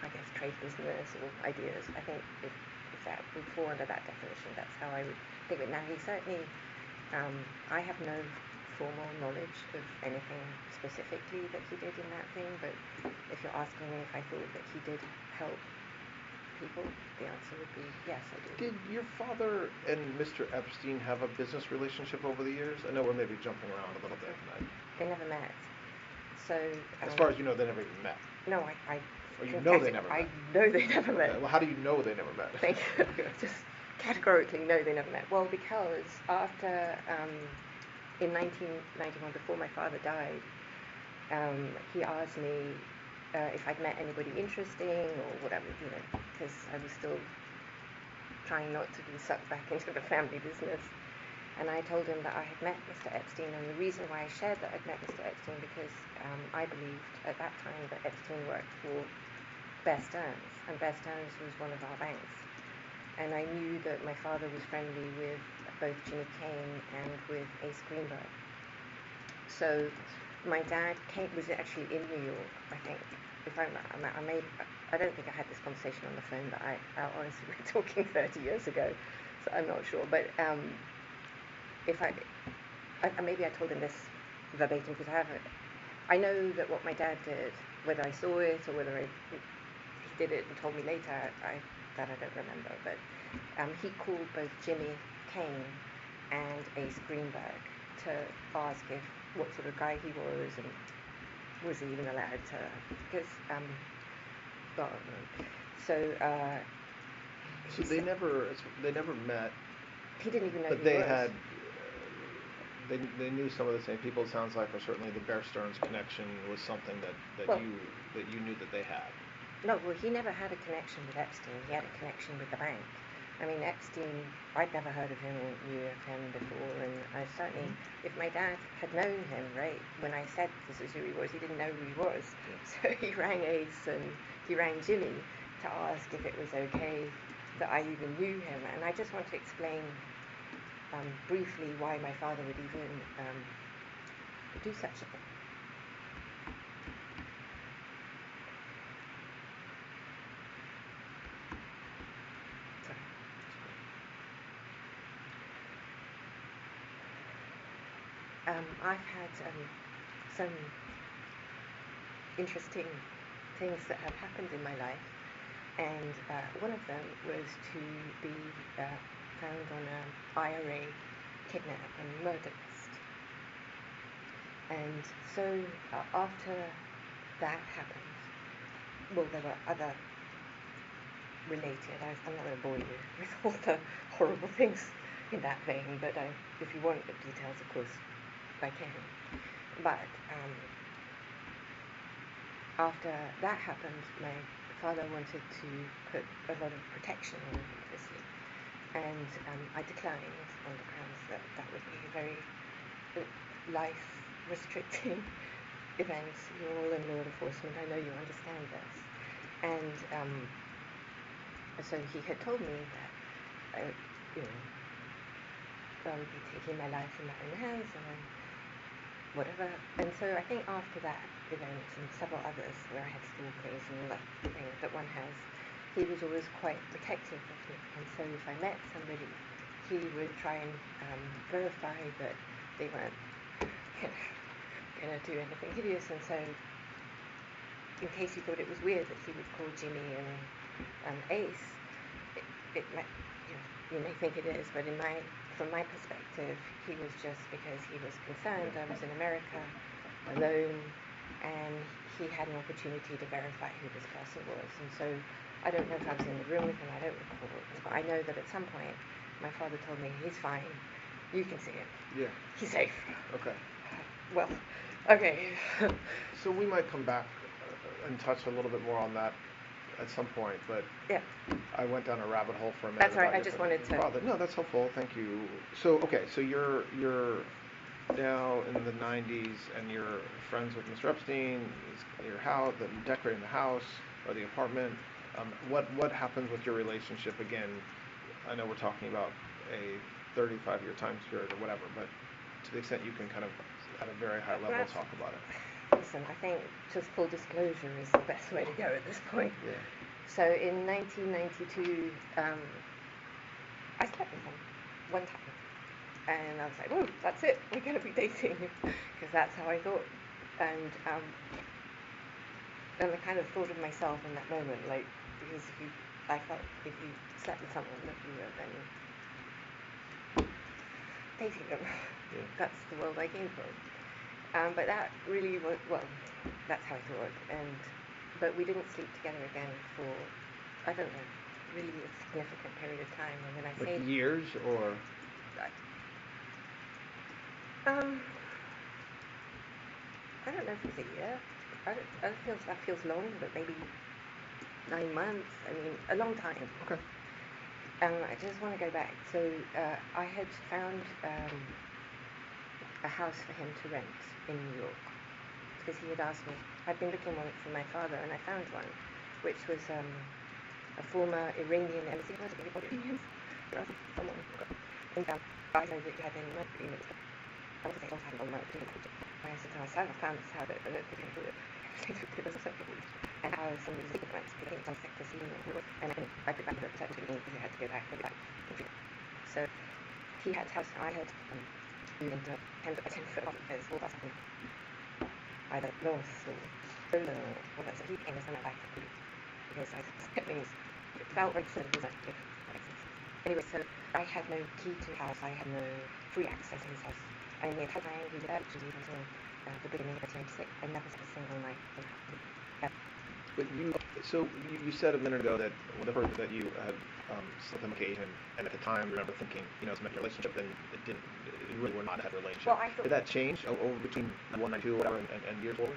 I guess, trade business or ideas. I think if that would fall under that definition, that's how I would think of it. Now, he certainly, I have no formal knowledge of anything specifically that he did in that thing, but if you're asking me if I thought that he did help people, the answer would be yes, I do. Did your father and Mr. Epstein have a business relationship over the years? I know we're maybe jumping around a little bit tonight. They never met. So as far as you know, they never even met. No, or you know they never met. I know they never met. Okay. Well, how do you know they never met? Thank you. Just categorically, no, they never met. Well, because after in 1991, before my father died, he asked me if I'd met anybody interesting or whatever, you know, because I was still trying not to be sucked back into the family business. And I told him that I had met Mr. Epstein, and the reason why I shared that I'd met Mr. Epstein because I believed at that time that Epstein worked for Bear Stearns, and Bear Stearns was one of our banks. And I knew that my father was friendly with both Jimmy Kane and with Ace Greenberg. So my dad was actually in New York, I think. If I don't think I had this conversation on the phone, but I honestly, we're talking 30 years ago, so I'm not sure. But maybe I told him this verbatim because I know that what my dad did, whether I saw it or whether he did it and told me later, I don't remember. But he called both Jimmy Kane and Ace Greenberg to ask what sort of guy he was and was he even allowed to, because so they never met. He didn't even know but who they he was. had they knew some of the same people, it sounds like, or certainly the Bear Stearns connection was something that you knew that they had. No, well, he never had a connection with Epstein. He had a connection with the bank. I mean, Epstein, I'd never heard of him or knew of him before, and I certainly, if my dad had known him, right, when I said this is who he was, he didn't know who he was. So he rang Ace and he rang Jimmy to ask if it was okay that I even knew him. And I just want to explain briefly why my father would even do such a thing. I've had some interesting things that have happened in my life, and one of them was to be found on an IRA kidnap and murder list. And so after that happened, well, there were other related. I'm not going to bore you with all the horrible things in that vein, but if you want the details, of course, I can. But after that happened, my father wanted to put a lot of protection on me, obviously, and I declined on the grounds that that would be a very life-restricting event. You're all in law enforcement. I know you understand this. And so he had told me that, I would be taking my life in my own hands and whatever. And so I think after that event and several others where I had stalkers and all that thing that one has, he was always quite protective of me. And so if I met somebody, he would try and verify that they weren't going to do anything hideous. And so in case you thought it was weird that he would call Jimmy and Ace, it might, you may think it is, but from my perspective, he was just because he was concerned. I was in America alone, and he had an opportunity to verify who this person was. And so I don't know if I was in the room with him, I don't recall, but I know that at some point my father told me, he's fine, you can see him. Yeah. He's safe. Okay. Well, okay. So we might come back and touch a little bit more on that at some point, but yeah, I went down a rabbit hole for a minute. That's right. I just wanted to. Father. No, that's helpful. Thank you. So okay, so you're now in the 90s, and you're friends with Mr. Epstein. Your house, decorating the house or the apartment. What happens with your relationship again? I know we're talking about a 35-year time period or whatever, but to the extent you can kind of at a very high level talk about it. Listen, I think just full disclosure is the best way to go at this point. Yeah. So in 1992, I slept with him one time. And I was like, oh, that's it, we're going to be dating. Because that's how I thought. And I kind of thought of myself in that moment, like, because I felt if you slept with someone that you were then dating them. Yeah. That's the world I came from. But that really was, well, that's how I thought. But we didn't sleep together again for, I don't know, really a significant period of time. And when I say years or? I don't know if it was a year. I don't feel that feels long, but maybe 9 months. I mean, a long time. Okay. I just want to go back. So I had found a house for him to rent in New York because he had asked me. I'd been looking on it for my father, and I found one, which was a former Iranian embassy. I don't know Iranians. Someone in town. I know that you had any money. I was saying, I had no money. I said to my son, I found this house, but I don't think I do it. And how somebody was looking at it, because some sector scene, and I could back it up to me because I had to go back. So he had a house, and I had moved into a 10-foot office because all of us either north or solar or whatever. So he came as my life because I kept things felt very sort of like if that makes sense. Anyway, so I had no key to the house, I had no free access to his house. I mean, the entire time we were actually until the beginning of 1996, I never spent a single night in the house. But you said a minute ago that that you had slept on occasion, and at the time you remember thinking, it's a relationship, and it really were not a relationship. Well, I thought, did that change over between 192 or whatever and years forward?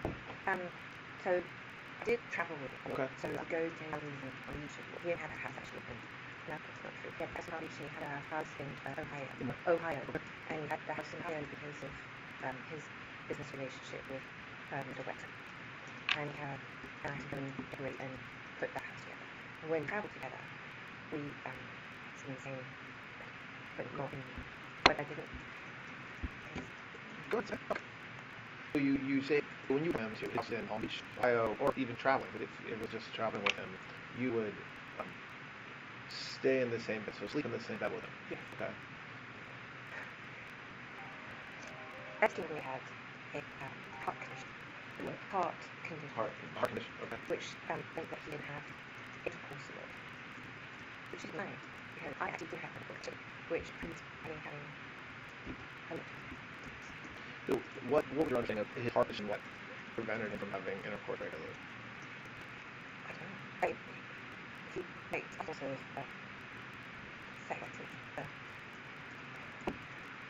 So I did travel with him. Okay. So I'd go to Maldives and he didn't have a house actually. No, that's not true. Yeah, that's not true. He had a house in Ohio. Okay. And he had the house in Ohio because of his business relationship with Mr. Wexler. And I had to go and decorate and put the house together. And when we traveled together, we sing the same, but not in, but I didn't. Go ahead. Okay. So you say when you went to his in Palm Beach, Ohio, or even traveling, but if it was just traveling with him, you would stay in the same bed, so sleep in the same bed with him. Yes. Okay. Epstein really had a heart condition. Heart condition. Heart condition. Okay. Which meant that he didn't have intercourse a lot, which is nice because I actually do have intercourse, which proves having a lot. So what was your understanding of his heart condition? What prevented him from having intercourse regularly? I he makes also sex.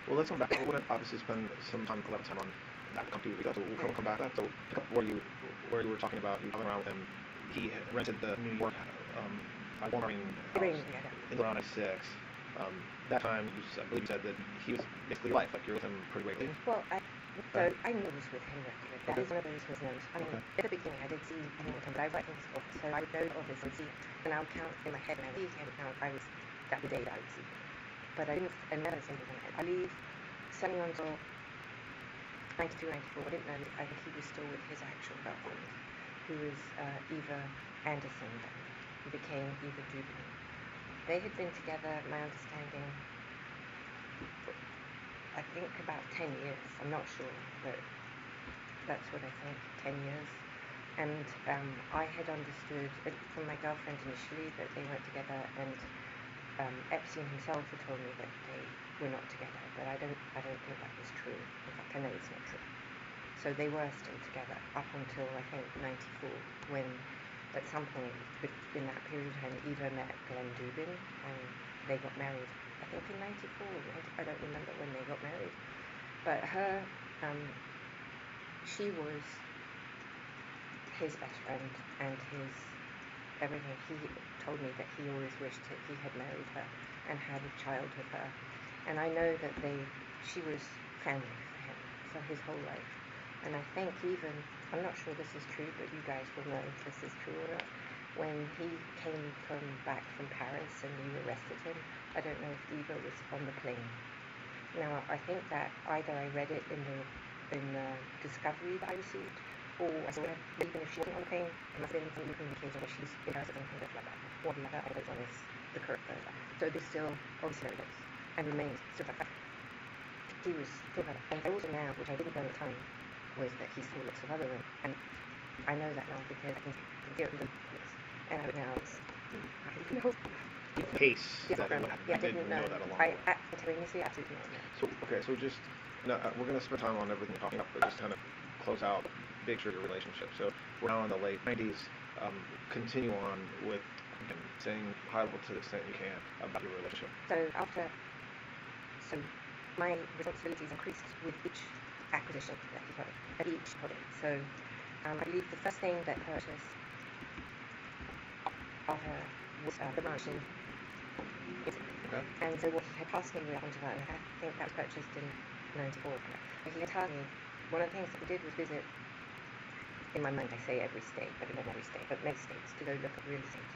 Well, let's come back. We're going to obviously spend a lot of time on that company we got, so we'll come back to that. So pick up where you were talking about you traveling around with him. He rented the New York Walmart house in around 96. That time, I believe you said that he was basically your life, like you're with him pretty regularly. Well, I knew was with him regularly. That is one of those misnomers. I mean, at the beginning, I did see him with him, but I was writing his book, so I would know all this and see, and I would count in my head, and I would see him count. That the day that I would see him. But I didn't, I never seen him in my head. I leave selling until 92, 94. I didn't know, I think he was still with his actual girlfriend, who was Eva Anderson, who became Eva Dubin. They had been together, my understanding, I think about 10 years. I'm not sure, but that's what I think, 10 years. And I had understood from my girlfriend initially that they weren't together, and Epstein himself had told me that they were not together, but I don't think that was true. In fact, I know it's not true. So they were still together up until I think 94, when at some point in that period of time Eva met Glenn Dubin and they got married. I think in 94, I don't remember when they got married. But she was his best friend and his everything. He told me that he always wished that he had married her and had a child with her. And I know that she was family for him for his whole life. And I think even, I'm not sure this is true, but you guys will know if this is true or not. When he came back from Paris and you arrested him, I don't know if Eva was on the plane. Now, I think that either I read it in the discovery that I received, or I saw it, even if she wasn't on the plane, it must have been some communication that she's in Paris or something like that. Or the other, I don't know, the current version. So there's still obviously evidence and remains still like that. He was still her. And I also now, which I didn't know at the time, was that he saw lots of other women. And I know that now because I can hear it in the books. And I now I didn't know. Pace. Yes, That what happened. yeah, I didn't know that along the way. Initially, absolutely not. So, okay, so just, we're going to spend time on everything you're talking about, but just kind of close out big picture your relationship. So we're now in the late 90s. Continue on with saying high level to the extent you can about your relationship. So my responsibilities increased with each acquisition that he got, at each project. So I believe the first thing that purchased of her was the ranch in Italy. Okay. And so what he had passed me with onto that, and I think that was purchased in 94. He had told me one of the things that we did was visit, in my mind I say every state, but not every state, but many states, to go look at real estate.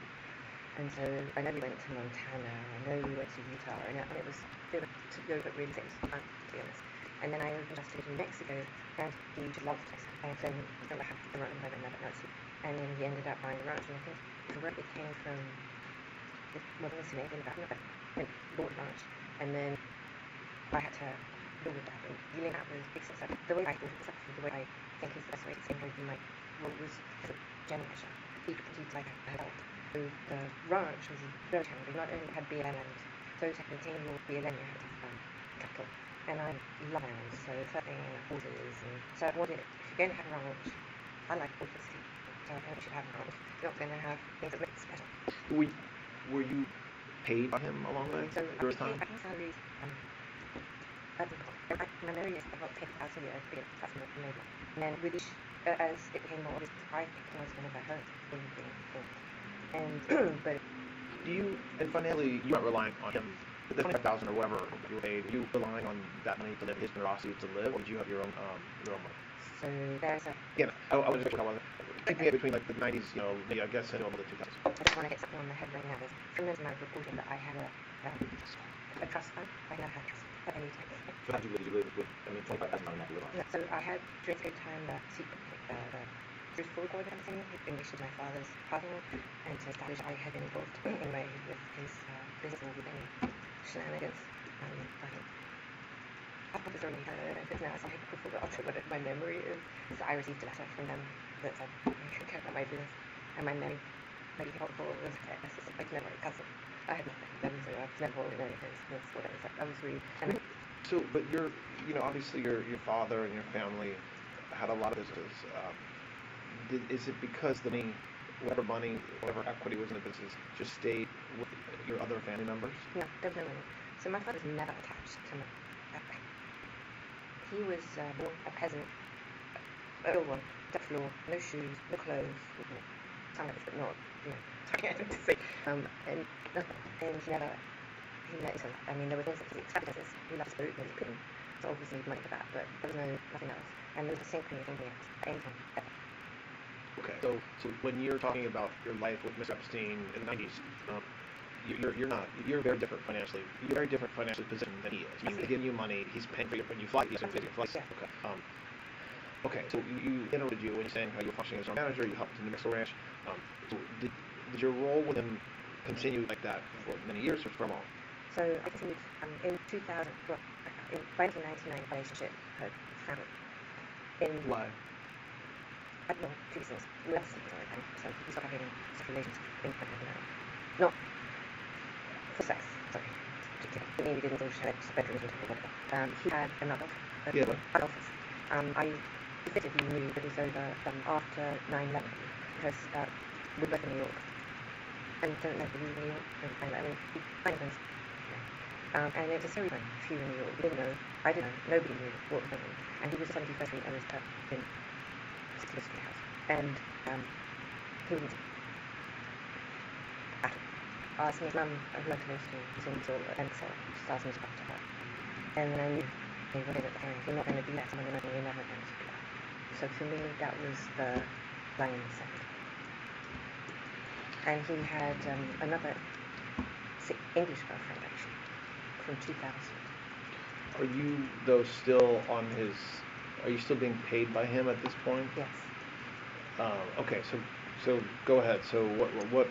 And so I know we went to Montana, I know we went to Utah, and it was to go look at real estate, to be honest. And then I opened just in Mexico, and he just loved Texas. And so I don't have the ranch, I never knows. And then he ended up buying the ranch, and I think the road it came from, well, this may have been about bought the ranch, and then I had to deal with that. And dealing out those big stuff, the way I thought it was actually the way I think is the best way to say how you might, what was as a generation. He continued like a adult. So the ranch was very challenging. Not only had BLM and those had contained more BLM, you had to have cattle. And I love animals, so something horses. And so I wanted, if you're going to have a ranch, I like horses too. So I thought you should have a ranch. You're not going to have things that make it special. Were you paid by him along the way? So during time? I think salaries, my memory is about $10,000 a year, that's not maybe. And then with each, as it became more obvious, I think I was going to hurt anything. And, but Do you, and financially, you weren't relying on him. The 25,000 or whatever you were paid, were you relying on that money to live, his generosity to live, or did you have your own money? so there's a, Again, I was just thinking between like the 90s, maybe I guess into the 2000s. I just want to hit something on the head right now. There's tremendous amount of reporting that I had a trust fund. I never had trust at any time. So how did you live with, I mean, 25,000 on that to live on? Yeah, so I had, during the time, secret, Bruce Ford organizing in relation to my father's passing, and to establish I had been involved in a way with his business and with any shenanigans. I probably already had it now, so I forgot what my memory is. So I received a letter from them that said I could care about my business, and my name maybe helpful was like never a cousin. I had nothing with them, so I've never holding any of his whatever. So I was really. So, but obviously your father and your family had a lot of businesses. Is it because the money whatever money, whatever equity was in the business, just stayed with your other family members? No, there was no money. So my father was never attached to me. He was born a peasant, a real one, dirt floor, no shoes, no clothes, some of it, but not, sorry, I don't to say. And he never, I mean, there were things that he extravagances. He loved his boat, he was cooking, so obviously he had money for that, but there was nothing else. And there was a synchrony of anything else, at any time, ever. Okay, so when you're talking about your life with Mr. Epstein in the 90s, you're very different financially. You're very different financially positioned than he is. I mean, he's giving you money, he's paying for when you fly, he's paying for your flights. Yeah. Okay. Okay, so you interrupted you when you're saying how you were functioning as our manager, you helped in the New Mexico Ranch. So did your role with him continue like that for many years or for long? So I continued in 2000, by 1999, the relationship had found Why? I don't know, two reasons. We left sleeping all the time, so we stopped having sexual relations in 1999. Not for sex, sorry. I mean, we didn't all share bedrooms and whatever. He had another office. I definitively knew that it was over after 9/11 because we were both in New York. And don't know if we were in New York. I mean, we kind of and it was a ceremony for you in New York. We didn't know. I didn't know. Nobody knew what was going on. And he was the 71st Street and was in 60th Street house. And he wouldn't at all. Asked me, his mum, who went to law school, was in Brazil at Excel, just asked me to talk to her. And then I knew they were at the parents, you're not going to be there, someone you know, you're never going to be there. So for me, that was the line in the sand. And he had another English girlfriend, actually, from 2000. Are you, though, still on his, are you still being paid by him at this point? Yes. Okay, so go ahead. So what,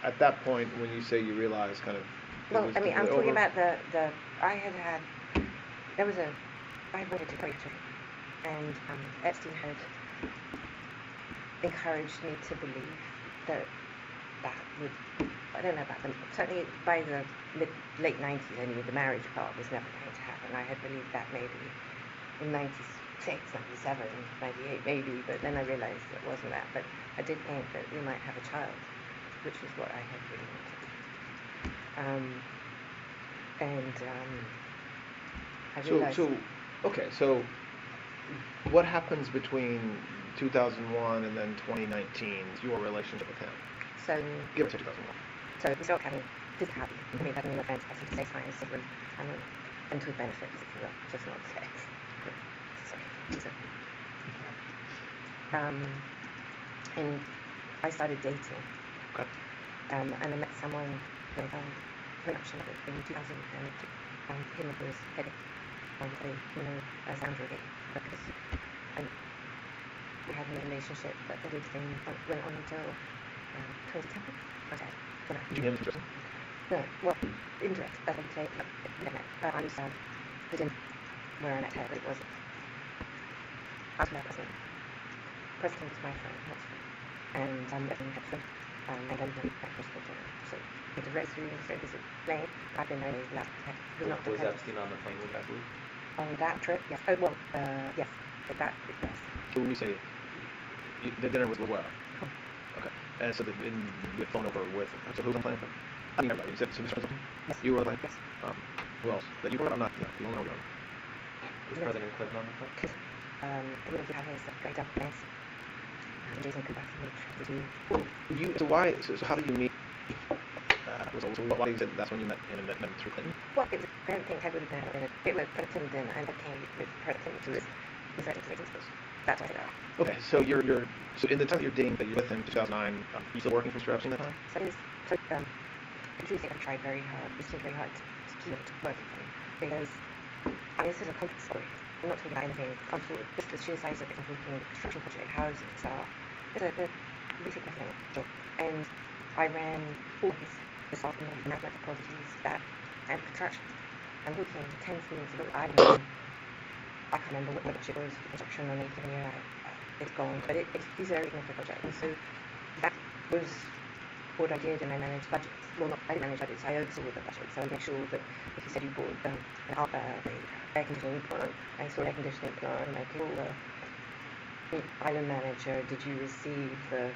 at that point, when you say you realize kind of... Well, I mean, I'm talking about I had wanted to create children, and Epstein had encouraged me to believe that would, I don't know about them, certainly by the late 90s, I knew the marriage part was never going to happen. I had believed that maybe in 96, 97, 98 maybe, but then I realized it wasn't that. But I did think that we might have a child, which is what I had really wanted. I realized... So what happens between 2001 and then 2019, your relationship with him? So, give it to 2001. So we started having physical habits. I mean, having events, I think sex science, and with benefits, if you will, just not sex. Sorry. So, and I started dating. Okay. And I met someone very much in 2002. Him was heading a sound reggae because we had a relationship that everything went on until 2010. Okay. Did you have interest? No, well, indirect, I would say. I was where I met her, but it wasn't. I was my president. President was my friend, not friend. And everyone had friends. And I was at Crystal Dinner. So we did rosary, so it was a plane. I've been known as last Was Epstein on the plane with that group? On that trip, yes. Oh, well, yes. But that, yes. So when you say the dinner was with where? Okay. And so you had flown over with, so who was on the plane? I mean, everybody. You said Mr. President? Yes. You were on the plane? Yes. Who else? That you were on? Not, yeah, you don't know. Was President Clinton on the plane? We have his great up mess. Jason could back So why? So how did you meet? So why is it that's when you met him and met through Clinton? Well, I don't think I would have been. It was President dinner, and it came with President to this. That's why I got. Okay, so so in the time that you're dating, that you're with him, 2009, you still working for Mr. Epstein that time? So I do think I've tried very hard. It's still very hard to keep it working for me because this is a complex story. I'm not talking about anything comfortable. Just the sheer size of it, working in a construction project, housing, so it's a basic economic job. And I ran all these development of network properties that and construction. I'm working tens of millions of dollars. I can't remember what much it was for construction on any given year. It's gone, but it's a very significant project. And so that was what I did, and I managed budgets. Well, I didn't manage budgets, I oversaw the budget. So I make sure that if you said you bought an air conditioning plant, I saw air conditioning plant, I did all the Island manager, did you receive the